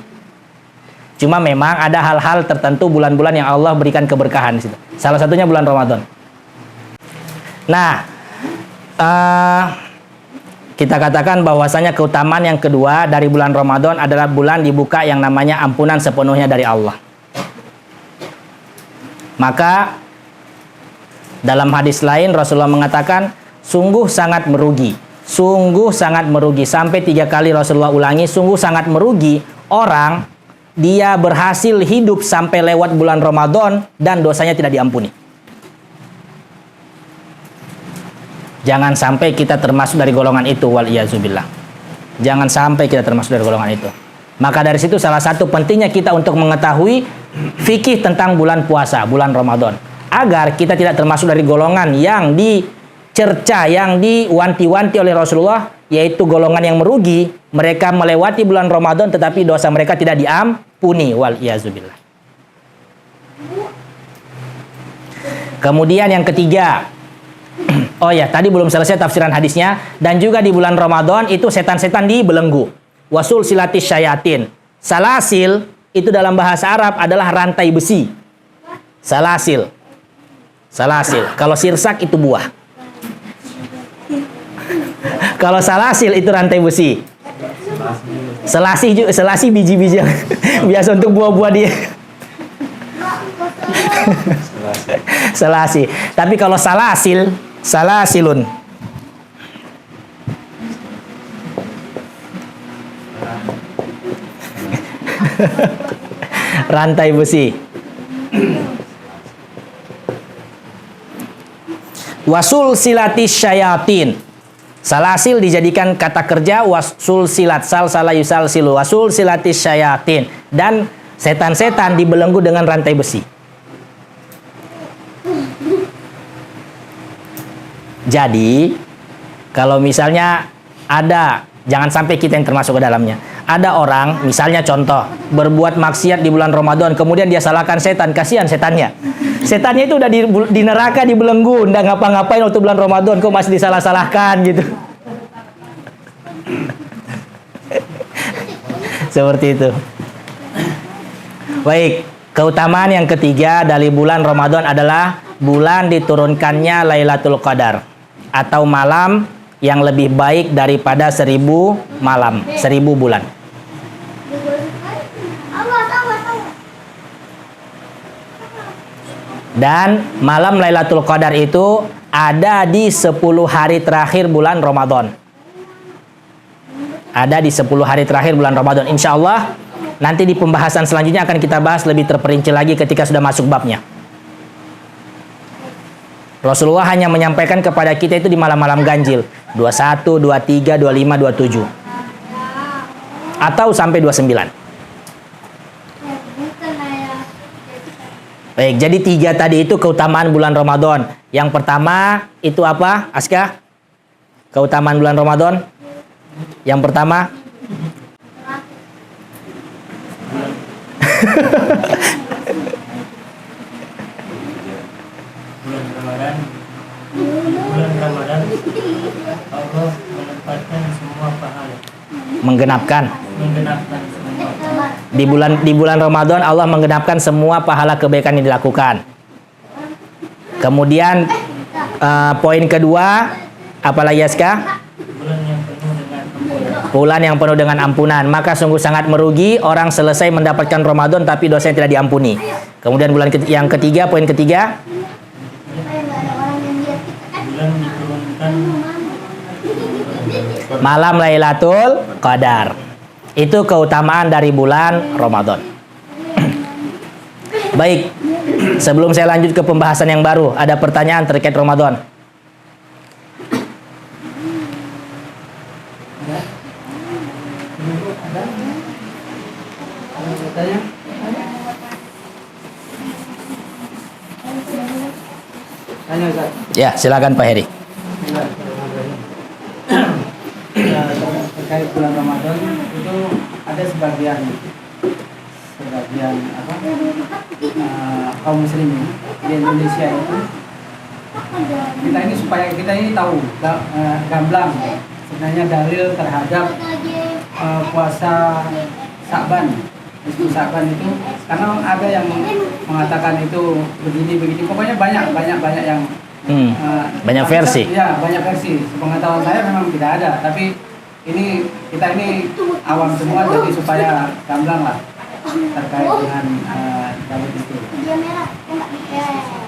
Cuma memang ada hal-hal tertentu bulan-bulan yang Allah berikan keberkahan di situ. Salah satunya bulan Ramadan. Nah, kita katakan bahwasanya keutamaan yang kedua dari bulan Ramadan adalah bulan dibuka yang namanya ampunan sepenuhnya dari Allah. Maka dalam hadis lain Rasulullah mengatakan sungguh sangat merugi. Sungguh sangat merugi. Sampai 3 kali Rasulullah ulangi, sungguh sangat merugi orang dia berhasil hidup sampai lewat bulan Ramadan dan dosanya tidak diampuni. Jangan sampai kita termasuk dari golongan itu, wal-iyazubillah. Jangan sampai kita termasuk dari golongan itu. Maka dari situ salah satu pentingnya kita untuk mengetahui fikih tentang bulan puasa, bulan Ramadan. Agar kita tidak termasuk dari golongan yang dicerca, yang diwanti-wanti oleh Rasulullah, yaitu golongan yang merugi. Mereka melewati bulan Ramadan tetapi dosa mereka tidak diampuni, wal-iyazubillah. Kemudian yang ketiga, oh ya, tadi belum selesai tafsiran hadisnya. Dan juga di bulan Ramadan itu setan-setan dibelenggu. Wasul silatis syayatin. Salasil itu dalam bahasa Arab adalah rantai besi. Salasil. Salasil. Kalau sirsak itu buah. Kalau salasil itu rantai besi. Selasi biji-biji biasa untuk buah-buah dia. Selasi. Tapi kalau salasil, salasilun. Rantai besi. Wasul silatis syayatin. Salasil dijadikan kata kerja, wasul silat, sal salayusal silu, wasul silatis syayatin. Dan setan-setan dibelenggu dengan rantai besi. Jadi, kalau misalnya ada, jangan sampai kita yang termasuk ke dalamnya. Ada orang, misalnya contoh, berbuat maksiat di bulan Ramadan, kemudian dia salahkan setan, kasihan setannya. Setannya itu udah di neraka dibelenggu, nggak ngapa-ngapain waktu bulan Ramadan, kok masih disalah-salahkan gitu. Seperti itu. Baik, keutamaan yang ketiga dari bulan Ramadan adalah bulan diturunkannya Lailatul Qadar, atau malam yang lebih baik daripada 1000 malam, 1000 bulan. Dan malam Lailatul Qadar itu ada di 10 hari terakhir bulan Ramadan. Ada di 10 hari terakhir bulan Ramadan. Insya Allah nanti di pembahasan selanjutnya akan kita bahas lebih terperinci lagi ketika sudah masuk babnya. Rasulullah hanya menyampaikan kepada kita itu di malam-malam ganjil. 21, 23, 25, 27. Atau sampai 29. Baik, jadi 3 tadi itu keutamaan bulan Ramadan. Yang pertama itu apa, Aska? Keutamaan bulan Ramadan? Yang pertama? Bulan Ramadan Allah menempatkan semua pahala. Menggenapkan. Menggenapkan semua pahala. Di bulan Ramadan Allah menggenapkan semua pahala kebaikan yang dilakukan. Kemudian poin kedua apalagi Aska? Bulan yang penuh dengan ampunan. Bulan yang penuh dengan ampunan. Maka sungguh sangat merugi orang selesai mendapatkan Ramadan tapi dosanya tidak diampuni. Kemudian yang ketiga, poin ketiga, Bulan diturunkan malam Lailatul Qadar. Itu keutamaan dari bulan Ramadan. Baik, sebelum saya lanjut ke pembahasan yang baru, ada pertanyaan terkait Ramadan? Ya, silakan Pak Heri. Terkait bulan Ramadan itu ada sebagian kaum muslimin di Indonesia itu supaya kita ini tahu gamblang sebenarnya dalil terhadap puasa Sya'ban. Nisfu Sya'ban itu karena ada yang mengatakan itu begini pokoknya banyak yang banyak versi. Ya, banyak versi. Sepengetahuan saya memang tidak ada, tapi kita ini awam semua jadi supaya gamblang lah terkait dengan dalil itu.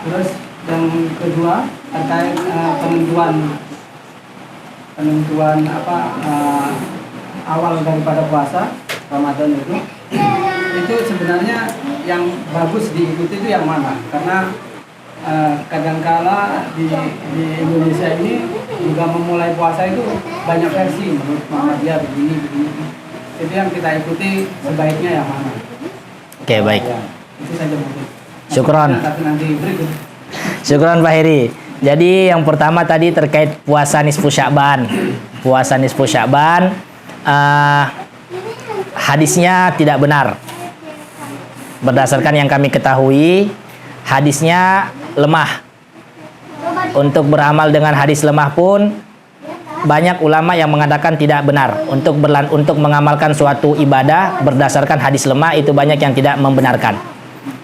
Terus yang kedua terkait penentuan awal daripada puasa Ramadan itu sebenarnya yang bagus diikuti itu yang mana? Karena kadangkala di Indonesia ini juga memulai puasa itu banyak versi menurut Muhammadiyah begini. Itu yang kita ikuti sebaiknya yang mana? Oke, baik. Ya, itu saja mungkin. Syukron. Nanti berikut. Syukron Pak Heri. Jadi yang pertama tadi terkait puasa nisfu Sya'ban. Puasa nisfu Sya'ban hadisnya tidak benar. Berdasarkan yang kami ketahui, hadisnya lemah. Untuk beramal dengan hadis lemah pun banyak ulama yang mengatakan tidak benar. Untuk mengamalkan suatu ibadah berdasarkan hadis lemah itu banyak yang tidak membenarkan.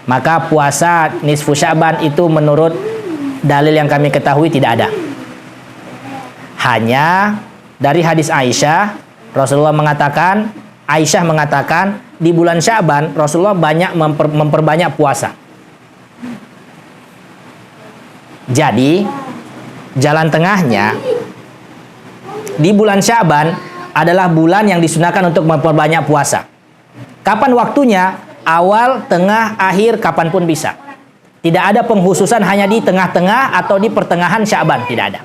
Maka puasa nisfu Sya'ban itu menurut dalil yang kami ketahui tidak ada. Hanya dari hadis Aisyah, Aisyah mengatakan di bulan Sya'ban Rasulullah banyak memperbanyak puasa. Jadi jalan tengahnya di bulan Sya'ban adalah bulan yang disunahkan untuk memperbanyak puasa. Kapan waktunya? Awal, tengah, akhir, kapanpun bisa. Tidak ada penghususan hanya di tengah-tengah atau di pertengahan Sya'ban, tidak ada.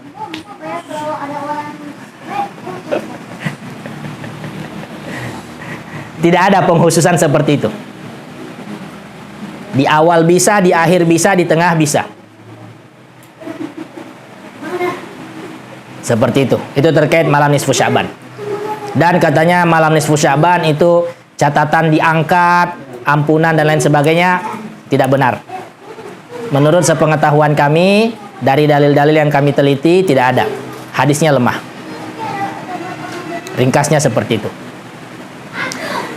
Tidak ada penghususan seperti itu. Di awal bisa, di akhir bisa, di tengah bisa. Seperti itu. Itu terkait malam nisfu Sya'ban. Dan katanya malam nisfu Sya'ban itu catatan diangkat, ampunan dan lain sebagainya tidak benar. Menurut sepengetahuan kami dari dalil-dalil yang kami teliti tidak ada. Hadisnya lemah. Ringkasnya seperti itu.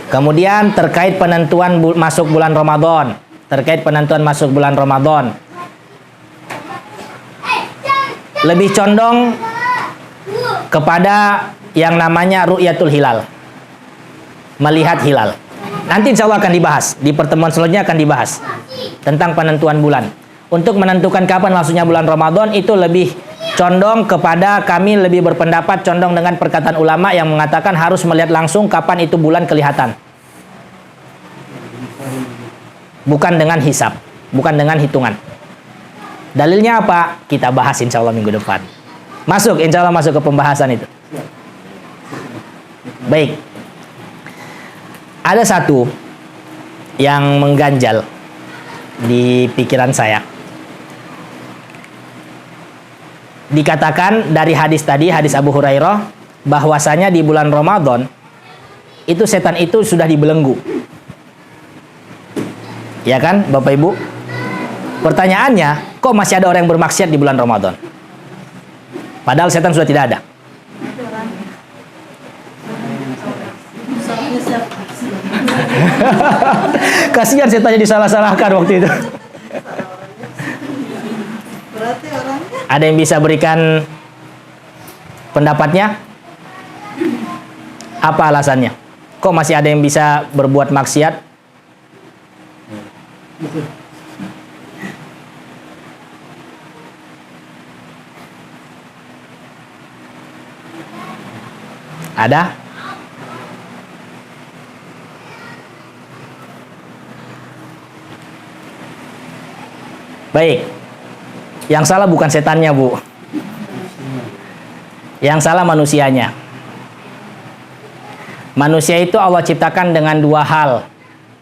Kemudian terkait penentuan masuk bulan Ramadan. Terkait penentuan masuk bulan Ramadan. Lebih condong kepada yang namanya ru'yatul hilal. Melihat hilal. Nanti insya Allah akan dibahas. Di pertemuan selanjutnya akan dibahas tentang penentuan bulan. untuk menentukan kapan masuknya bulan Ramadan itu lebih condong kepada, kami lebih berpendapat condong dengan perkataan ulama yang mengatakan harus melihat langsung kapan itu bulan kelihatan. Bukan dengan hisab, bukan dengan hitungan. Dalilnya apa? Kita bahas insya Allah minggu depan. Masuk, insya Allah masuk ke pembahasan itu. Baik. Ada satu yang mengganjal di pikiran saya. Dikatakan dari hadis tadi, hadis Abu Hurairah, bahwasanya di bulan Ramadan itu setan itu sudah dibelenggu. Ya kan, Bapak Ibu? Pertanyaannya, kok masih ada orang yang bermaksiat di bulan Ramadan? Padahal setan sudah tidak ada. Kasihan setannya disalah-salahkan waktu itu. Ada yang bisa berikan pendapatnya? Apa alasannya? Kok masih ada yang bisa berbuat maksiat? Ada? Baik. Yang salah bukan setannya, Bu. Yang salah manusianya. Manusia itu Allah ciptakan dengan dua hal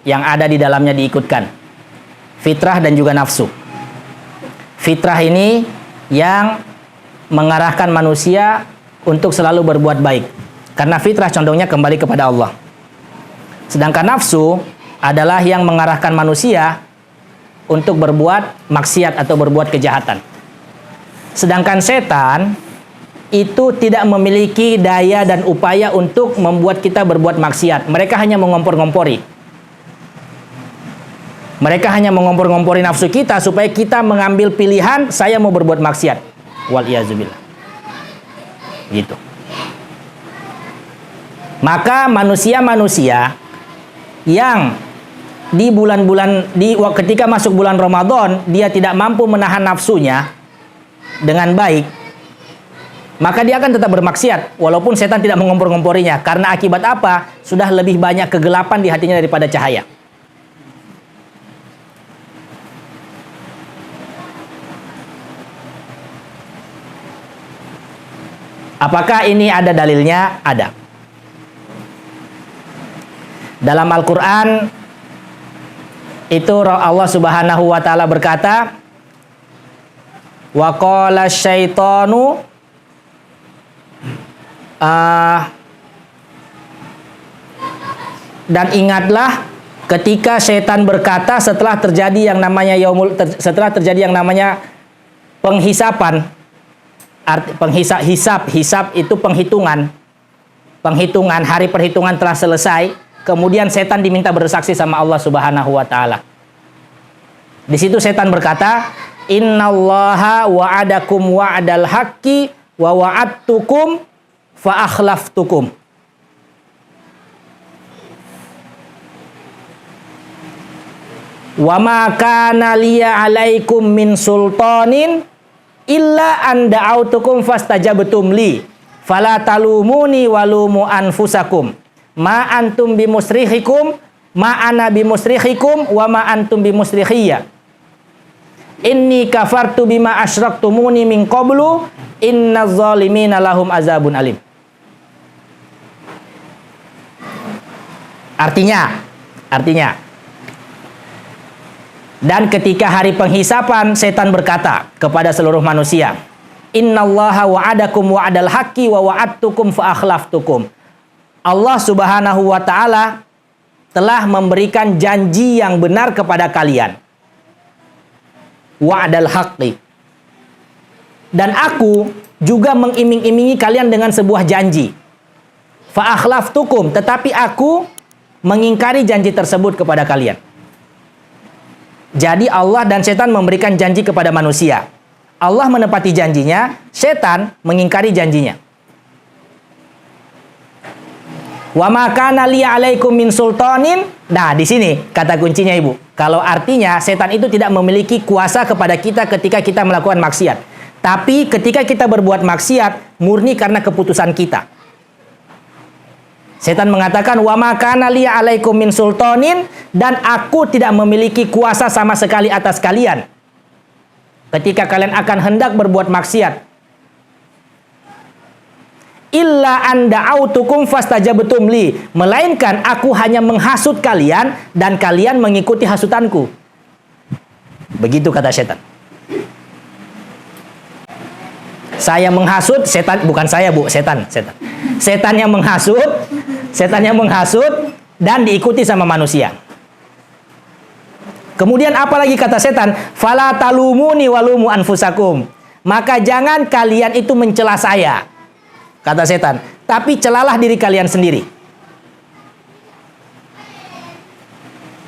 yang ada di dalamnya diikutkan. Fitrah dan juga nafsu. Fitrah ini yang mengarahkan manusia untuk selalu berbuat baik. Karena fitrah condongnya kembali kepada Allah. Sedangkan nafsu adalah yang mengarahkan manusia untuk berbuat maksiat atau berbuat kejahatan. Sedangkan setan itu tidak memiliki daya dan upaya untuk membuat kita berbuat maksiat. Mereka hanya mengompor-ngompori. Mereka hanya mengompor-ngompori nafsu kita supaya kita mengambil pilihan, saya mau berbuat maksiat. Wal-iyazubillah. Gitu. Maka manusia-manusia yang di bulan-bulan ketika masuk bulan Ramadan dia tidak mampu menahan nafsunya dengan baik, maka dia akan tetap bermaksiat walaupun setan tidak mengompor-ngomporinya. Karena akibat apa? Sudah lebih banyak kegelapan di hatinya daripada cahaya. Apakah ini ada dalilnya? Ada. Dalam Al-Quran itu Allah Subhanahu wa taala berkata, wa qala syaitanu dan ingatlah ketika setan berkata setelah terjadi yang namanya penghisapan. Hisab itu penghitungan, hari perhitungan telah selesai. Kemudian setan diminta bersaksi sama Allah Subhanahu wa taala. Di situ setan berkata, "Innallaha wa'adakum wa'dal haqqi wa wa'adtukum fa akhlaftukum." Wa ma kana liya 'alaikum min sultanin illa an da'autukum fastajabtum li fala talumuni walumu anfusakum. Ma antum bimusrihikum ma ana bimusrihikum wa ma antum bimusrihiyya. Inni kafartu bima asyraktumuni min qablu innaz zalimina lahum azabun alim. Artinya dan ketika hari penghisapan setan berkata kepada seluruh manusia, "Innallaha wa'adakum wa'dal haqqi wa wa'adtukum fa akhlaftukum." Allah Subhanahu wa taala telah memberikan janji yang benar kepada kalian. Wa'dal haqqi. Dan aku juga mengiming-imingi kalian dengan sebuah janji. Fa akhlaftukum, tetapi aku mengingkari janji tersebut kepada kalian. Jadi Allah dan setan memberikan janji kepada manusia. Allah menepati janjinya, setan mengingkari janjinya. Wa ma kana li 'alaikum min sultanin. Nah, di sini kata kuncinya Ibu. Kalau artinya setan itu tidak memiliki kuasa kepada kita ketika kita melakukan maksiat. Tapi ketika kita berbuat maksiat murni karena keputusan kita. Setan mengatakan wa ma kana li 'alaikum min sultanin, dan aku tidak memiliki kuasa sama sekali atas kalian. Ketika kalian akan hendak berbuat maksiat. Illa anda autukum fastajabtum li, melainkan aku hanya menghasut kalian dan kalian mengikuti hasutanku. Begitu kata setan. Saya menghasut, setan, bukan saya Bu, setan. Setan yang menghasut dan diikuti sama manusia. Kemudian apa lagi kata setan? Fala talumuni walumu anfusakum. Maka jangan kalian itu mencela saya. Kata setan, tapi celalah diri kalian sendiri.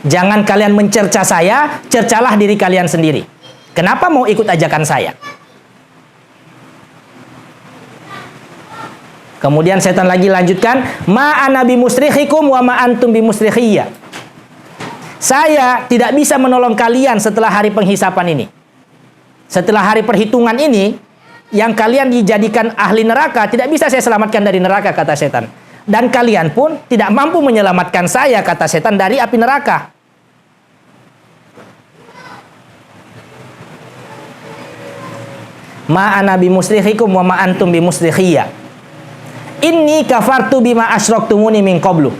Jangan kalian mencerca saya, cercalah diri kalian sendiri. Kenapa mau ikut ajakan saya? Kemudian setan lagi lanjutkan, ma ana bimusrikhikum wa ma antum bimusrikhiyya. Saya tidak bisa menolong kalian setelah hari penghisapan ini. Setelah hari perhitungan ini, yang kalian dijadikan ahli neraka, tidak bisa saya selamatkan dari neraka, kata setan. Dan kalian pun tidak mampu menyelamatkan saya, kata setan, dari api neraka. Ma ana bimusrikhikum wa ma antum bimusrikhiyya. Inni kafartu bima asyraktumuni min qablu.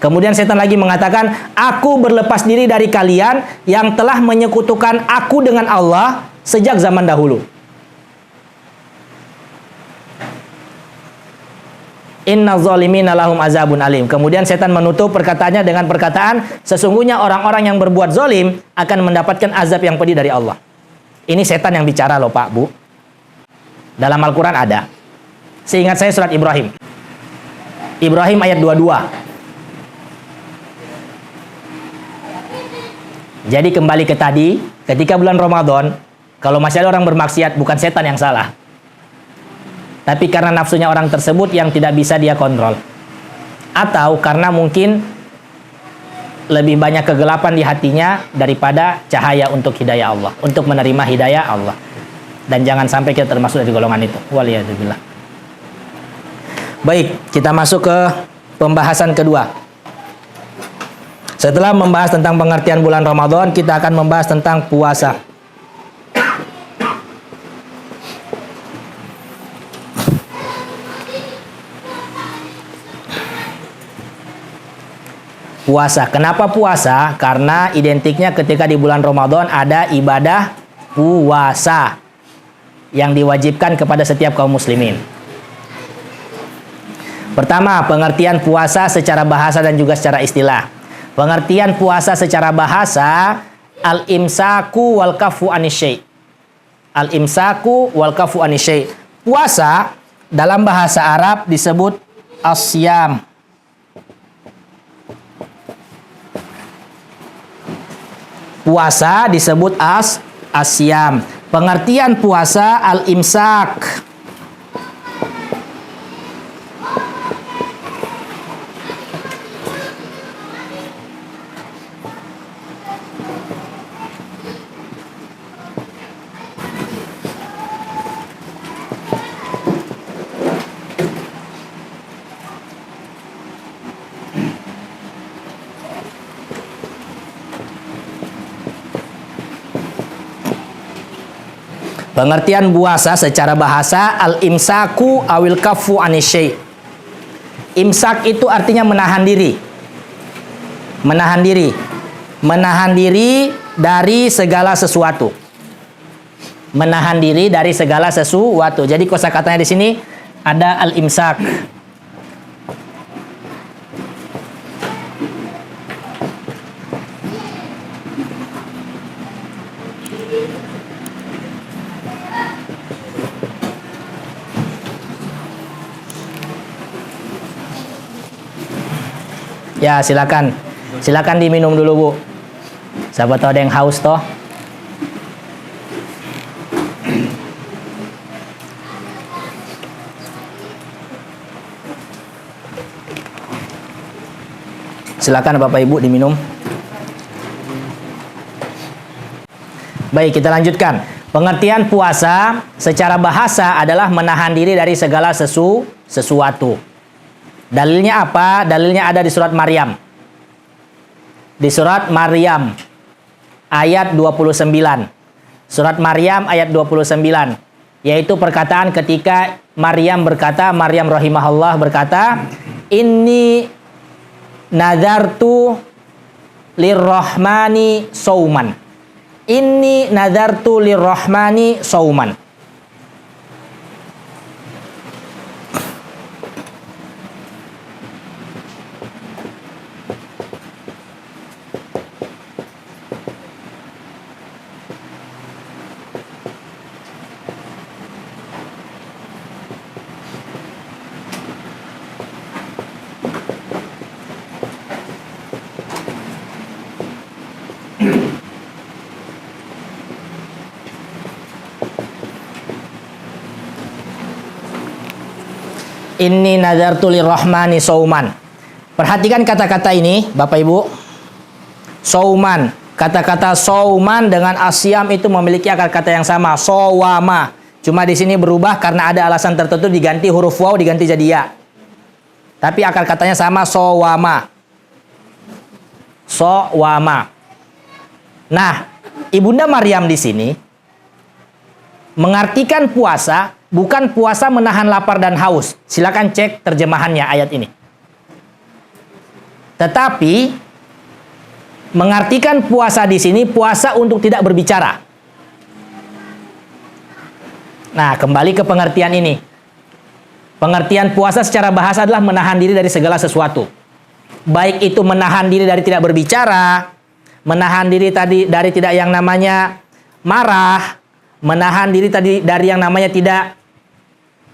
Kemudian setan lagi mengatakan, aku berlepas diri dari kalian yang telah menyekutukan aku dengan Allah sejak zaman dahulu. Inna zalimina lahum azabun alim. Kemudian setan menutup perkataannya dengan perkataan, sesungguhnya orang-orang yang berbuat zalim akan mendapatkan azab yang pedih dari Allah. Ini setan yang bicara loh Pak, Bu. Dalam Al-Quran ada. Seingat saya surat Ibrahim. Ibrahim ayat 22. Jadi kembali ke tadi, ketika bulan Ramadan, kalau masih ada orang bermaksiat, bukan setan yang salah. Tapi karena nafsunya orang tersebut yang tidak bisa dia kontrol. Atau karena mungkin lebih banyak kegelapan di hatinya daripada cahaya untuk hidayah Allah. Untuk menerima hidayah Allah. Dan jangan sampai kita termasuk dari golongan itu. Waliyadzubillah. Baik, kita masuk ke pembahasan kedua. Setelah membahas tentang pengertian bulan Ramadan, kita akan membahas tentang puasa. Puasa. Kenapa puasa? Karena identiknya ketika di bulan Ramadan ada ibadah puasa yang diwajibkan kepada setiap kaum muslimin. Pertama, pengertian puasa secara bahasa dan juga secara istilah. Pengertian puasa secara bahasa, al-imsaku wal kafu anisyai. Al-imsaku wal kafu anisyai. Puasa dalam bahasa Arab disebut asyam. Puasa disebut asyam. Pengertian puasa al-imsak. Pengertian puasa secara bahasa al-imsaku awil kafu anisyai. Imsak itu artinya menahan diri. Menahan diri. Menahan diri dari segala sesuatu. Menahan diri dari segala sesuatu. Jadi kosakatanya di sini ada al-imsak. Ya, silakan. Silakan diminum dulu, Bu. Siapa tahu ada yang haus toh. Silakan Bapak Ibu diminum. Baik, kita lanjutkan. Pengertian puasa secara bahasa adalah menahan diri dari segala sesuatu. Dalilnya apa? Dalilnya ada di surat Maryam. Di surat Maryam ayat 29. Surat Maryam ayat 29. Yaitu perkataan ketika Maryam berkata, Maryam rahimahullah berkata, "Inni nadartu lirrahmani sauman." Inni nadartu lirrahmani sauman. Inni nadartu lirrahmani sauman. Perhatikan kata-kata ini, Bapak Ibu. Sauman. Kata-kata sauman dengan asyam itu memiliki akar kata yang sama, sawama. Cuma di sini berubah karena ada alasan tertentu diganti huruf waw diganti jadi ya. Tapi akar katanya sama, sawama. Sawama. Nah, Ibunda Maryam di sini mengartikan puasa bukan puasa menahan lapar dan haus. Silakan cek terjemahannya ayat ini. Tetapi mengartikan puasa di sini puasa untuk tidak berbicara. Nah, kembali ke pengertian ini. Pengertian puasa secara bahasa adalah menahan diri dari segala sesuatu. Baik itu menahan diri dari tidak berbicara, menahan diri tadi dari tidak yang namanya marah, menahan diri tadi dari yang namanya tidak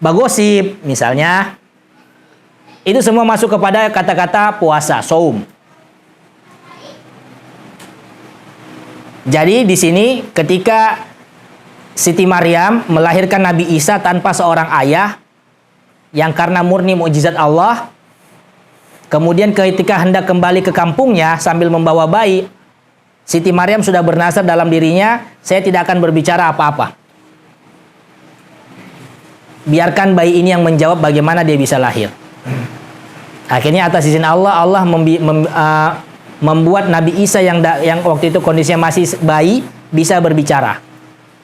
bagosip, misalnya. Itu semua masuk kepada kata-kata puasa, saum. Jadi di sini ketika Siti Maryam melahirkan Nabi Isa tanpa seorang ayah, yang karena murni mukjizat Allah, kemudian ketika hendak kembali ke kampungnya sambil membawa bayi, Siti Maryam sudah bernazar dalam dirinya, saya tidak akan berbicara apa-apa. Biarkan bayi ini yang menjawab bagaimana dia bisa lahir. Akhirnya atas izin Allah, Allah membuat Nabi Isa yang waktu itu kondisinya masih bayi bisa berbicara.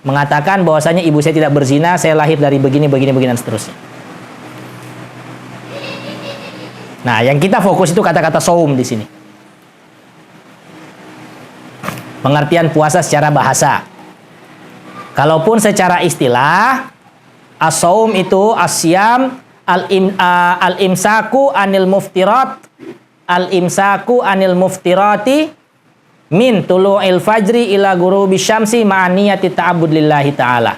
Mengatakan bahwasanya ibu saya tidak berzina, saya lahir dari begini, dan seterusnya. Nah, yang kita fokus itu kata-kata saum di sini. Pengertian puasa secara bahasa. Kalaupun secara istilah, as-saum itu asyam al-imsaku anil muftirat, al-imsaku anil muftirati min tulu'il fajri ila ghurubi syamsi ma'aniyati ta'abbud lillahi ta'ala.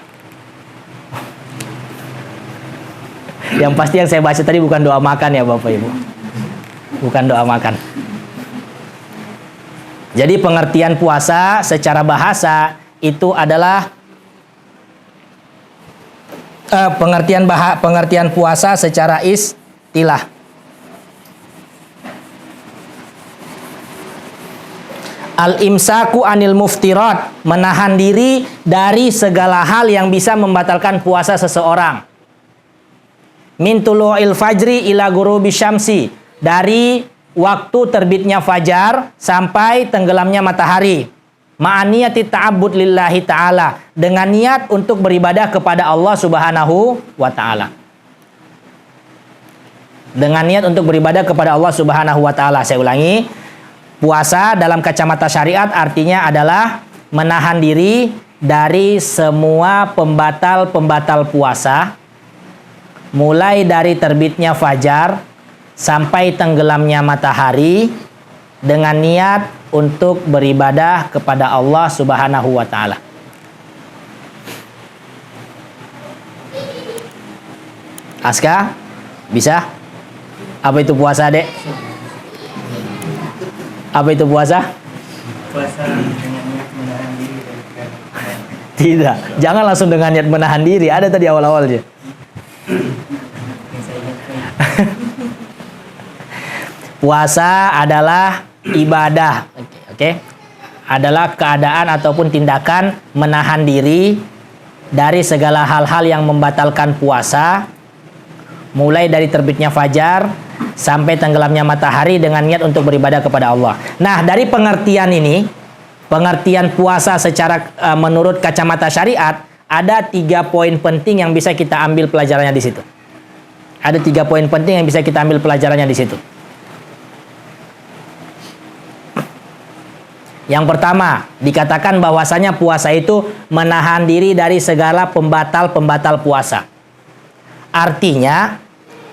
Yang pasti yang saya baca tadi bukan doa makan ya Bapak Ibu. Bukan doa makan. Jadi pengertian puasa secara bahasa itu adalah pengertian puasa secara istilah. Al-imsaku anil muftirat, menahan diri dari segala hal yang bisa membatalkan puasa seseorang. Min tulu'il fajri ila ghurubi syamsi, dari waktu terbitnya fajar sampai tenggelamnya matahari. Ma'aniyati ta'abbud lillahi ta'ala, dengan niat untuk beribadah kepada Allah Subhanahu wa ta'ala. Dengan niat untuk beribadah kepada Allah Subhanahu wa ta'ala. Saya ulangi, puasa dalam kacamata syariat artinya adalah menahan diri dari semua pembatal-pembatal puasa, mulai dari terbitnya fajar sampai tenggelamnya matahari, dengan niat untuk beribadah kepada Allah Subhanahu wa ta'ala. Aska, bisa? Apa itu puasa, Dek? Apa itu puasa? Puasa dengan niat menahan diri dari perkara. Tidak, jangan langsung dengan niat menahan diri. Ada tadi awal-awalnya. Yang saya ingatkan. Puasa adalah ibadah. Oke. Adalah keadaan ataupun tindakan menahan diri dari segala hal-hal yang membatalkan puasa, mulai dari terbitnya fajar sampai tenggelamnya matahari dengan niat untuk beribadah kepada Allah. Nah, dari pengertian ini, pengertian puasa secara menurut kacamata syariat, ada 3 poin penting yang bisa kita ambil pelajarannya di situ. Ada 3 poin penting yang bisa kita ambil pelajarannya di situ. Yang pertama, dikatakan bahwasanya puasa itu menahan diri dari segala pembatal-pembatal puasa. Artinya,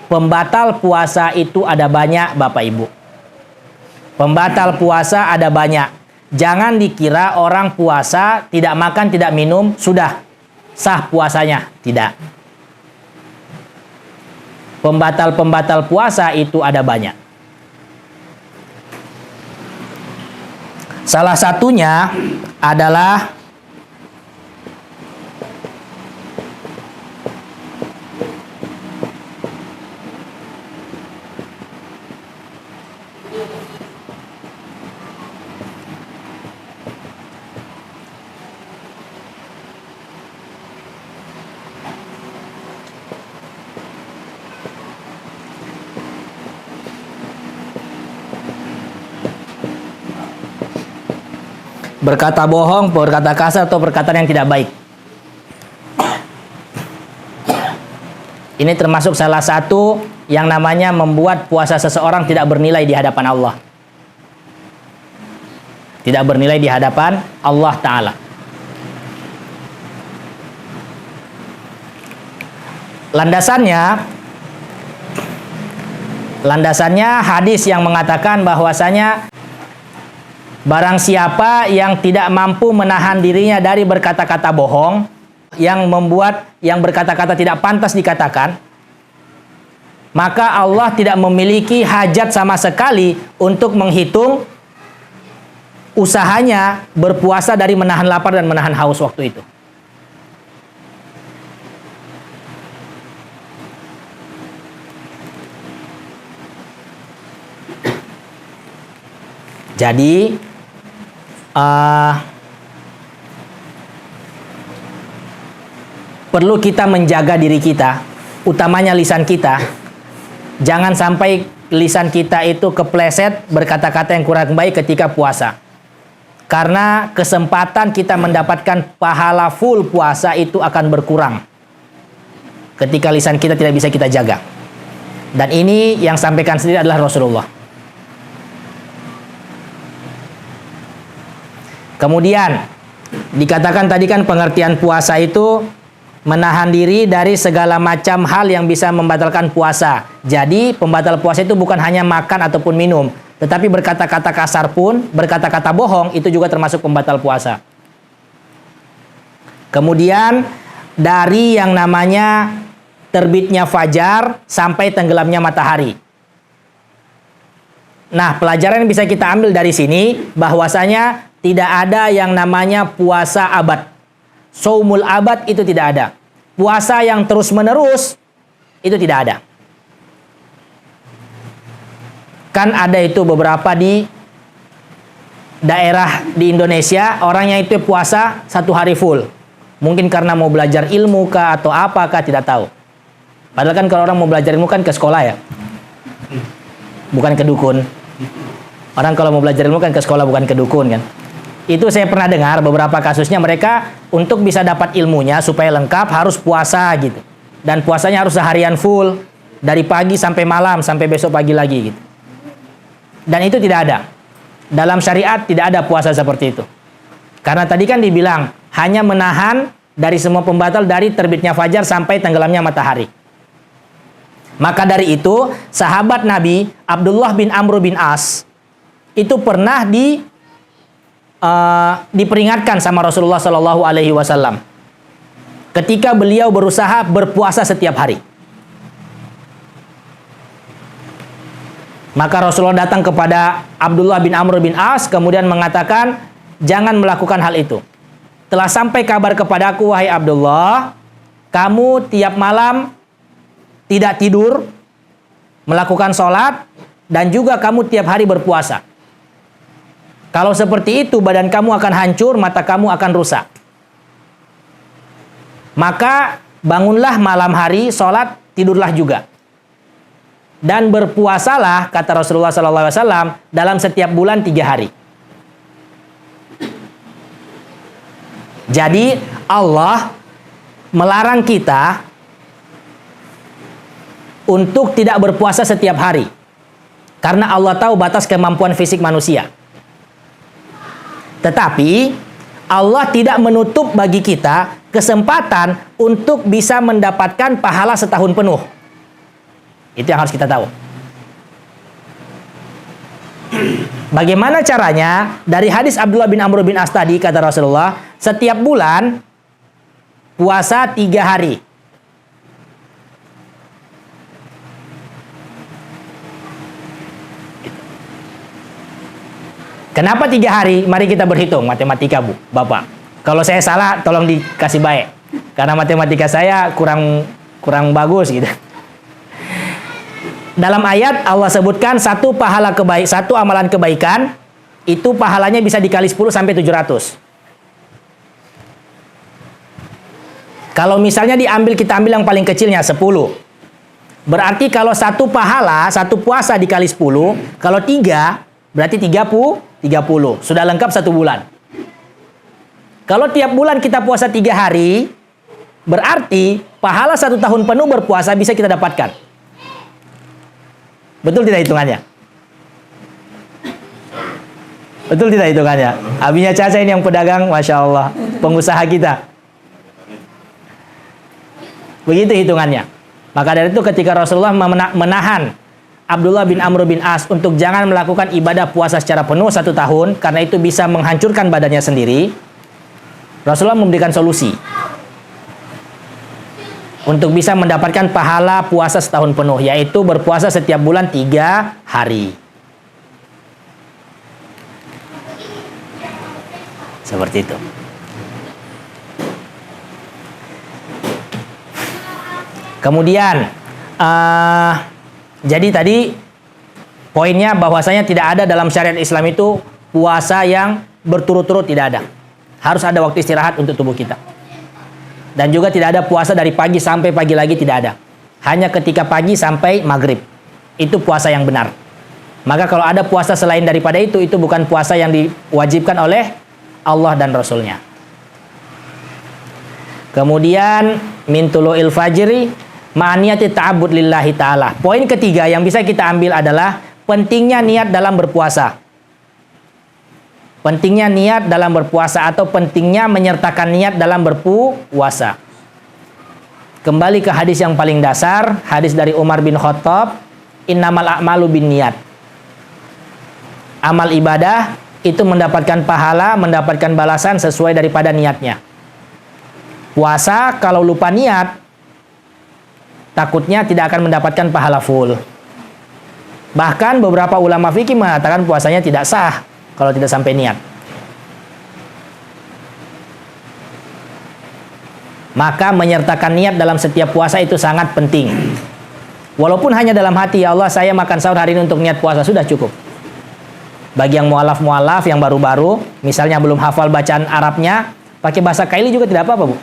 pembatal puasa itu ada banyak, Bapak Ibu. Pembatal puasa ada banyak. Jangan dikira orang puasa, tidak makan, tidak minum, sudah sah puasanya. Tidak. Pembatal-pembatal puasa itu ada banyak. Salah satunya adalah berkata bohong, berkata kasar, atau perkataan yang tidak baik. Ini termasuk salah satu yang namanya membuat puasa seseorang tidak bernilai di hadapan Allah. Tidak bernilai di hadapan Allah Ta'ala. Landasannya hadis yang mengatakan bahwasanya barang siapa yang tidak mampu menahan dirinya dari berkata-kata bohong, yang membuat yang berkata-kata tidak pantas dikatakan, maka Allah tidak memiliki hajat sama sekali untuk menghitung usahanya berpuasa dari menahan lapar dan menahan haus waktu itu. Jadi perlu kita menjaga diri kita, utamanya lisan kita. Jangan sampai lisan kita itu kepleset berkata-kata yang kurang baik ketika puasa. Karena kesempatan kita mendapatkan pahala full puasa itu akan berkurang ketika lisan kita tidak bisa kita jaga. Dan ini yang sampaikan sendiri adalah Rasulullah. Kemudian dikatakan tadi kan pengertian puasa itu menahan diri dari segala macam hal yang bisa membatalkan puasa. Jadi pembatal puasa itu bukan hanya makan ataupun minum, tetapi berkata-kata kasar pun, berkata-kata bohong itu juga termasuk pembatal puasa. Kemudian dari yang namanya terbitnya fajar sampai tenggelamnya matahari. Nah, pelajaran yang bisa kita ambil dari sini bahwasanya tidak ada yang namanya puasa abad. Saumul abad itu tidak ada. Puasa yang terus-menerus itu tidak ada. Kan ada itu beberapa di daerah di Indonesia, orangnya itu puasa 1 hari full. Mungkin karena mau belajar ilmu kah atau apakah, tidak tahu. Padahal kan kalau orang mau belajar ilmu kan ke sekolah ya. Bukan ke dukun. Orang kalau mau belajar ilmu kan ke sekolah, bukan ke dukun kan. Itu saya pernah dengar beberapa kasusnya mereka untuk bisa dapat ilmunya supaya lengkap harus puasa gitu. Dan puasanya harus seharian full. Dari pagi sampai malam, sampai besok pagi lagi gitu. Dan itu tidak ada. Dalam syariat tidak ada puasa seperti itu. Karena tadi kan dibilang hanya menahan dari semua pembatal dari terbitnya fajar sampai tenggelamnya matahari. Maka dari itu sahabat Nabi Abdullah bin Amr bin As itu pernah diperingatkan sama Rasulullah Shallallahu Alaihi Wasallam ketika beliau berusaha berpuasa setiap hari. Maka Rasulullah datang kepada Abdullah bin Amr bin As kemudian mengatakan, jangan melakukan hal itu. Telah sampai kabar kepadaku, wahai Abdullah, kamu tiap malam tidak tidur, melakukan sholat, dan juga kamu tiap hari berpuasa. Kalau seperti itu, badan kamu akan hancur, mata kamu akan rusak. Maka bangunlah malam hari, sholat, tidurlah juga. Dan berpuasalah, kata Rasulullah SAW, dalam setiap bulan 3 hari. Jadi Allah melarang kita untuk tidak berpuasa setiap hari. Karena Allah tahu batas kemampuan fisik manusia. Tetapi Allah tidak menutup bagi kita kesempatan untuk bisa mendapatkan pahala setahun penuh. Itu yang harus kita tahu. Bagaimana caranya? Dari hadis Abdullah bin Amr bin As tadi, kata Rasulullah, setiap bulan puasa 3 hari. Kenapa 3 hari? Mari kita berhitung matematika, Bu, Bapak. Kalau saya salah, tolong dikasih baik. Karena matematika saya kurang bagus gitu. Dalam ayat Allah sebutkan satu amalan kebaikan itu pahalanya bisa dikali 10 sampai 700. Kalau misalnya kita ambil yang paling kecilnya 10. Berarti kalau satu puasa dikali 10, kalau 3 berarti 30. Sudah lengkap 1 bulan. Kalau tiap bulan kita puasa 3 hari, berarti pahala 1 tahun penuh berpuasa bisa kita dapatkan. Betul tidak hitungannya? Betul tidak hitungannya? Abinya Caca ini yang pedagang, Masya Allah, pengusaha kita. Begitu hitungannya. Maka dari itu ketika Rasulullah menahan Abdullah bin Amr bin As untuk jangan melakukan ibadah puasa secara penuh 1 tahun, karena itu bisa menghancurkan badannya sendiri, Rasulullah memberikan solusi untuk bisa mendapatkan pahala puasa setahun penuh, yaitu berpuasa setiap bulan 3 hari. Seperti itu. Kemudian, jadi tadi poinnya bahwasanya tidak ada dalam syariat Islam itu puasa yang berturut-turut, tidak ada. Harus ada waktu istirahat untuk tubuh kita. Dan juga tidak ada puasa dari pagi sampai pagi lagi, tidak ada. Hanya ketika pagi sampai maghrib. Itu puasa yang benar. Maka kalau ada puasa selain daripada itu bukan puasa yang diwajibkan oleh Allah dan Rasulnya. Kemudian, min tulu'il fajri ma'niyati ta'abbud lillahi ta'ala. Poin ketiga yang bisa kita ambil adalah pentingnya niat dalam berpuasa. Pentingnya niat dalam berpuasa atau pentingnya menyertakan niat dalam berpuasa. Kembali ke hadis yang paling dasar, hadis dari Umar bin Khattab, innamal a'malu bin niat. Amal ibadah itu mendapatkan pahala, mendapatkan balasan sesuai daripada niatnya. Puasa kalau lupa niat, takutnya tidak akan mendapatkan pahala full. Bahkan beberapa ulama fikih mengatakan puasanya tidak sah kalau tidak sampai niat. Maka menyertakan niat dalam setiap puasa itu sangat penting. Walaupun hanya dalam hati, ya Allah saya makan sahur hari ini untuk niat puasa, sudah cukup. Bagi yang mualaf yang baru-baru, misalnya belum hafal bacaan Arabnya, pakai bahasa Kaili juga tidak apa-apa, Bu.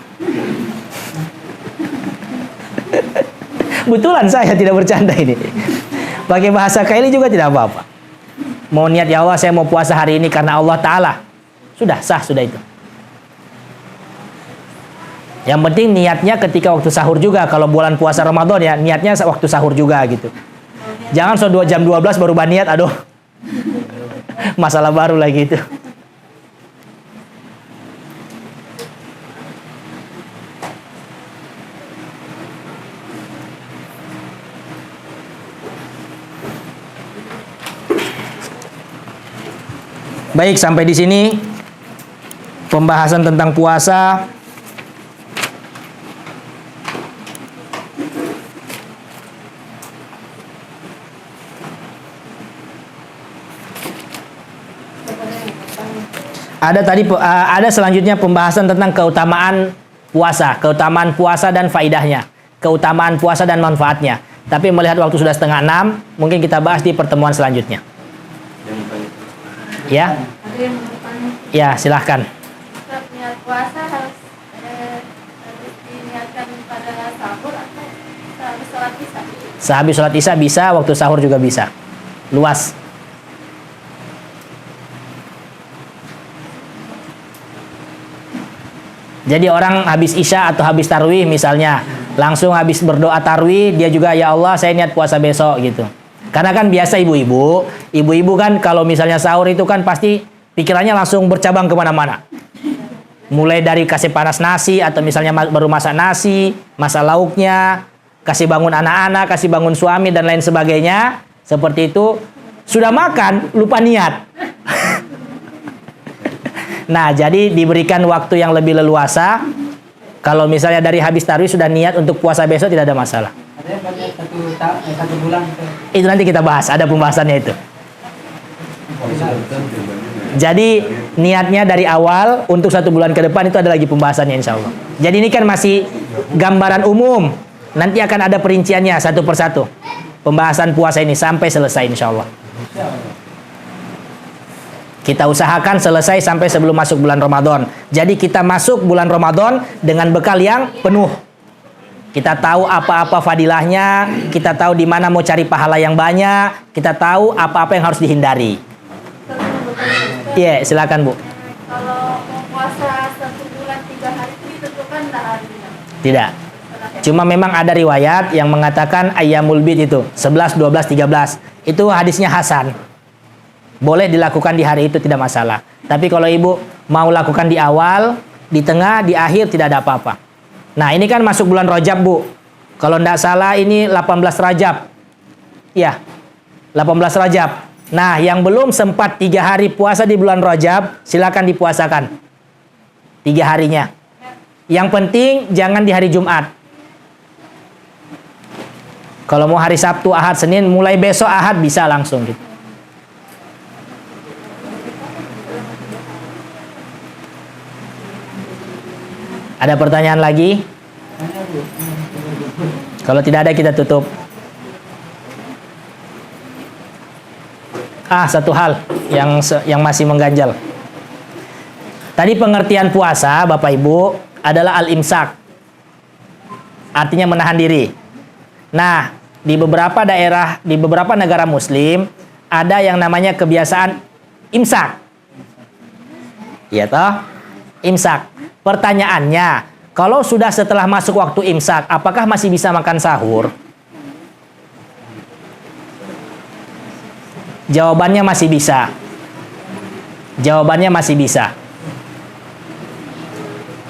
Betulan saya tidak bercanda ini. Pakai bahasa Kaili juga tidak apa-apa. Mau niat, ya Allah saya mau puasa hari ini karena Allah Ta'ala. Sudah sah, sudah itu. Yang penting niatnya ketika waktu sahur juga. Kalau bulan puasa Ramadan ya, niatnya waktu sahur juga gitu. Jangan so 2 jam 12 baru berniat, aduh. Masalah baru lagi itu. Baik, sampai di sini pembahasan tentang puasa. Ada selanjutnya pembahasan tentang keutamaan puasa dan faidahnya, keutamaan puasa dan manfaatnya. Tapi melihat waktu sudah 5:30, mungkin kita bahas di pertemuan selanjutnya. Ya, Ada yang mau bertanya? ya silahkan. Ustaz, niat puasa harus diniatkan pada sahur atau sehabis sholat isya? Sehabis sholat isya bisa, waktu sahur juga bisa. Luas. Jadi orang habis isya atau habis tarwih misalnya, langsung habis berdoa tarwih, dia juga ya Allah saya niat puasa besok gitu. Karena kan biasa ibu-ibu kan kalau misalnya sahur itu kan pasti pikirannya langsung bercabang kemana-mana. Mulai dari kasih panas nasi atau misalnya baru masak nasi, masak lauknya, kasih bangun anak-anak, kasih bangun suami dan lain sebagainya. Seperti itu, sudah makan lupa niat. Nah, jadi diberikan waktu yang lebih leluasa. Kalau misalnya dari habis tarwih sudah niat untuk puasa besok tidak ada masalah. Ada yang baca satu bulan. Itu nanti kita bahas, ada pembahasannya itu. Jadi niatnya dari awal untuk 1 bulan ke depan itu ada lagi pembahasannya insya Allah. Jadi ini kan masih gambaran umum. Nanti akan ada perinciannya satu persatu. Pembahasan puasa ini sampai selesai insya Allah. Kita usahakan selesai sampai sebelum masuk bulan Ramadan. Jadi kita masuk bulan Ramadan dengan bekal yang penuh. Kita tahu apa-apa fadilahnya, kita tahu di mana mau cari pahala yang banyak, kita tahu apa-apa yang harus dihindari. Iya, silakan Bu. Kalau mau puasa 1 bulan 3 hari itu ditentukan dah harinya? Tidak. Cuma memang ada riwayat yang mengatakan ayyamul bid itu 11, 12, 13. Itu hadisnya hasan. Boleh dilakukan di hari itu tidak masalah. Tapi kalau ibu mau lakukan di awal, di tengah, di akhir tidak ada apa-apa. Nah ini kan masuk bulan Rajab Bu. Kalau tidak salah ini 18 Rajab. Ya, 18 Rajab. Nah yang belum sempat 3 hari puasa di bulan Rajab, silakan dipuasakan 3 harinya. Yang penting jangan di hari Jumat. Kalau mau hari Sabtu, Ahad, Senin, mulai besok Ahad bisa langsung gitu. Ada pertanyaan lagi? Kalau tidak ada kita tutup. Satu hal yang masih mengganjal. Tadi pengertian puasa Bapak Ibu adalah al-imsak. Artinya menahan diri. Nah, di beberapa daerah, di beberapa negara muslim ada yang namanya kebiasaan imsak. Iya toh? Imsak. Pertanyaannya, kalau sudah setelah masuk waktu imsak, apakah masih bisa makan sahur? Jawabannya masih bisa. Jawabannya masih bisa.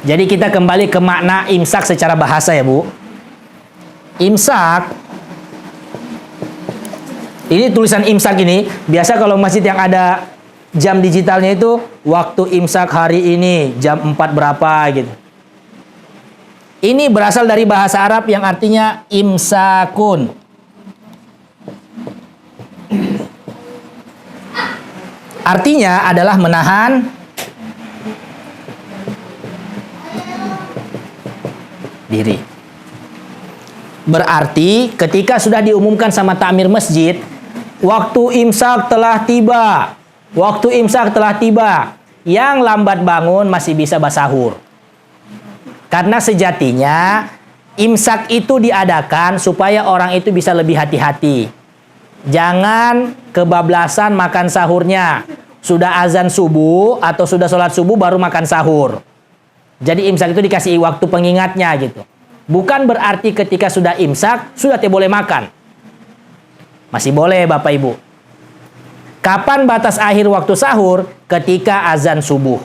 Jadi kita kembali ke makna imsak secara bahasa ya Bu. Imsak, ini tulisan imsak ini, biasa kalau masjid yang ada jam digitalnya itu waktu imsak hari ini jam 4 berapa gitu. Ini berasal dari bahasa Arab yang artinya imsakun. Artinya adalah menahan diri. Berarti ketika sudah diumumkan sama takmir masjid, waktu imsak telah tiba. Waktu imsak telah tiba. Yang lambat bangun masih bisa bersahur. Karena sejatinya imsak itu diadakan supaya orang itu bisa lebih hati-hati. Jangan kebablasan makan sahurnya. Sudah azan subuh atau sudah sholat subuh baru makan sahur. Jadi imsak itu dikasih waktu pengingatnya gitu. Bukan berarti ketika sudah imsak sudah tidak boleh makan. Masih boleh Bapak Ibu. Kapan batas akhir waktu sahur? Ketika azan subuh.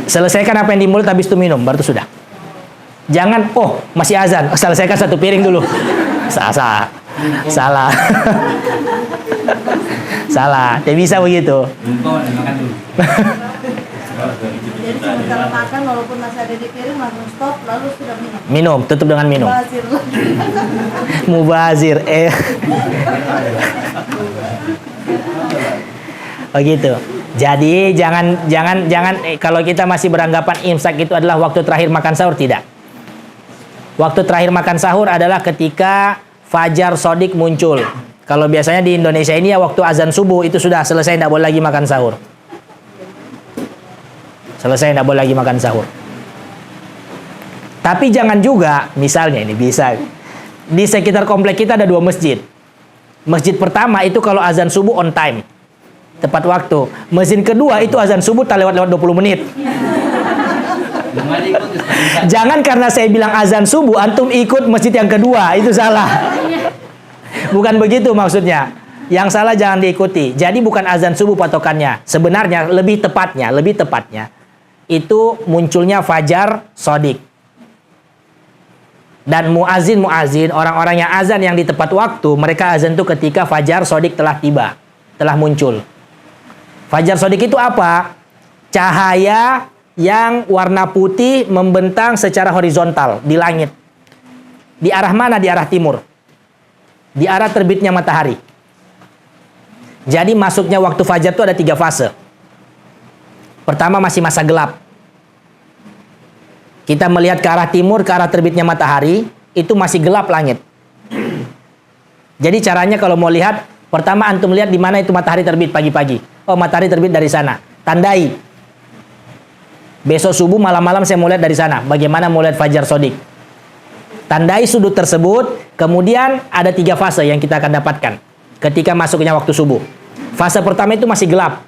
Selesaikan apa yang di mulut, habis itu minum, baru itu sudah. Jangan, masih azan, selesaikan 1 piring dulu. Salah. Salah, tidak bisa begitu. Jadi sementara makan walaupun masih ada di piring langsung stop lalu sudah minum. Minum, tutup dengan minum. Bazir. Mubazir. Begitu. Jadi jangan kalau kita masih beranggapan imsak itu adalah waktu terakhir makan sahur, tidak. Waktu terakhir makan sahur adalah ketika fajar sodik muncul. Kalau biasanya di Indonesia ini ya waktu azan subuh itu sudah selesai, tidak boleh lagi makan sahur. Selesai, tidak boleh lagi makan sahur. Tapi jangan juga, misalnya ini bisa. Di sekitar komplek kita ada 2 masjid. Masjid pertama itu kalau azan subuh on time. Tepat waktu. Masjid kedua itu azan subuh tak lewat 20 menit. Jangan karena saya bilang azan subuh, antum ikut masjid yang kedua. Itu salah. Bukan begitu maksudnya. Yang salah jangan diikuti. Jadi bukan azan subuh patokannya. Sebenarnya lebih tepatnya itu munculnya fajar sodik. Dan muazin orang-orang yang azan yang di tepat waktu, mereka azan itu ketika fajar sodik telah tiba, telah muncul. Fajar sodik itu apa? Cahaya yang warna putih membentang secara horizontal di langit. Di arah mana? Di arah timur. Di arah terbitnya matahari. Jadi masuknya waktu fajar itu ada 3 fase. Pertama masih masa gelap. Kita melihat ke arah timur, ke arah terbitnya matahari, itu masih gelap langit. Jadi caranya kalau mau lihat, pertama antum lihat di mana itu matahari terbit pagi-pagi. Oh, matahari terbit dari sana. Tandai. Besok subuh malam-malam saya mau lihat dari sana. Bagaimana mau lihat fajar sodik? Tandai sudut tersebut, kemudian ada 3 fase yang kita akan dapatkan ketika masuknya waktu subuh. Fase pertama itu masih gelap.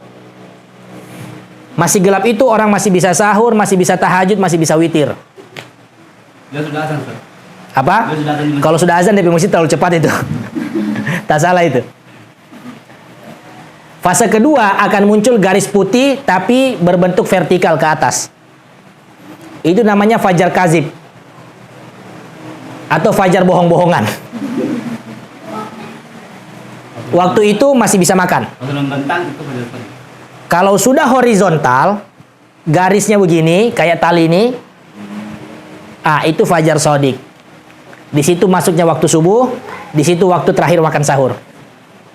Masih gelap itu orang masih bisa sahur, masih bisa tahajud, masih bisa witir. Dia sudah azan, Ustaz. Apa? Dia sudah azan di masjid. Kalau sudah azan di masjid terlalu cepat itu. Tak salah itu. Fase kedua akan muncul garis putih tapi berbentuk vertikal ke atas. Itu namanya fajar kazib. Atau fajar bohong-bohongan. Waktu itu masih bisa makan. Kalau membentang itu fajar sodik. Kalau sudah horizontal, garisnya begini, kayak tali ini, itu fajar sodik. Di situ masuknya waktu subuh, di situ waktu terakhir makan sahur.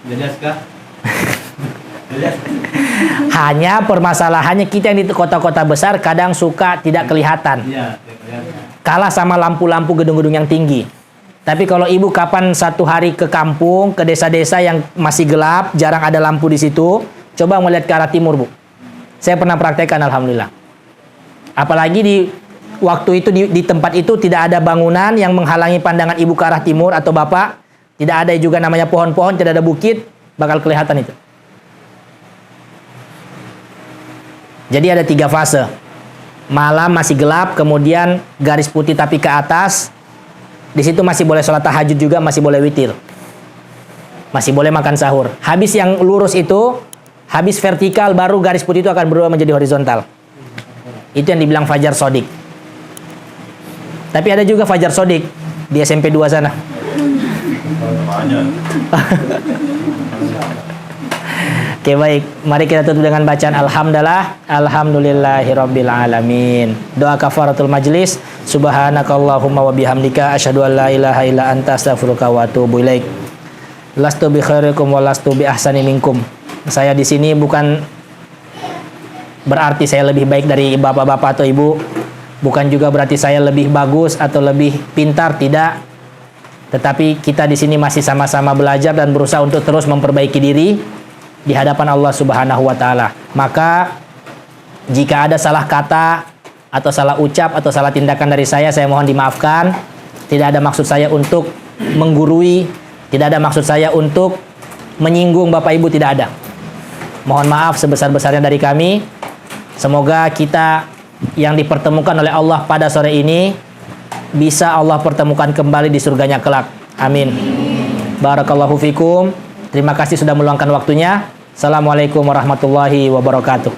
Jelas kah? Jelas. Hanya permasalahannya kita yang di kota-kota besar kadang suka tidak kelihatan. Iya, kelihatan. Kalah sama lampu-lampu gedung-gedung yang tinggi. Tapi kalau ibu kapan satu hari ke kampung, ke desa-desa yang masih gelap, jarang ada lampu di situ, coba melihat ke arah timur, Bu. Saya pernah praktekkan, alhamdulillah. Apalagi di waktu itu di tempat itu tidak ada bangunan yang menghalangi pandangan ibu ke arah timur atau bapak. Tidak ada juga namanya pohon-pohon, tidak ada bukit, bakal kelihatan itu. Jadi ada 3 fase. Malam masih gelap, kemudian garis putih tapi ke atas. Di situ masih boleh sholat tahajud juga, masih boleh witir. Masih boleh makan sahur. Habis yang lurus itu, habis vertikal baru garis putih itu akan berubah menjadi horizontal. Itu yang dibilang fajar sodik. Tapi ada juga fajar sodik di SMP 2 sana. Oke, baik. Mari kita tutup dengan bacaan Alhamdulillahirabbil alamin. Doa kafaratul majlis. Subhanakallahumma wa bihamdika asyhadu an la ilaha illa anta astaghfiruka wa atubu ilaik. Lastu bi khairikum wa lastu bi ahsani minkum. Saya di sini bukan berarti saya lebih baik dari bapak-bapak atau ibu. Bukan juga berarti saya lebih bagus atau lebih pintar, tidak. Tetapi kita di sini masih sama-sama belajar dan berusaha untuk terus memperbaiki diri di hadapan Allah Subhanahu wa taala. Maka jika ada salah kata atau salah ucap atau salah tindakan dari saya mohon dimaafkan. Tidak ada maksud saya untuk menggurui, tidak ada maksud saya untuk menyinggung Bapak Ibu, tidak ada. Mohon maaf sebesar-besarnya dari kami. Semoga kita yang dipertemukan oleh Allah pada sore ini bisa Allah pertemukan kembali di surganya kelak. Amin. Barakallahu fikum. Terima kasih sudah meluangkan waktunya. Assalamualaikum warahmatullahi wabarakatuh.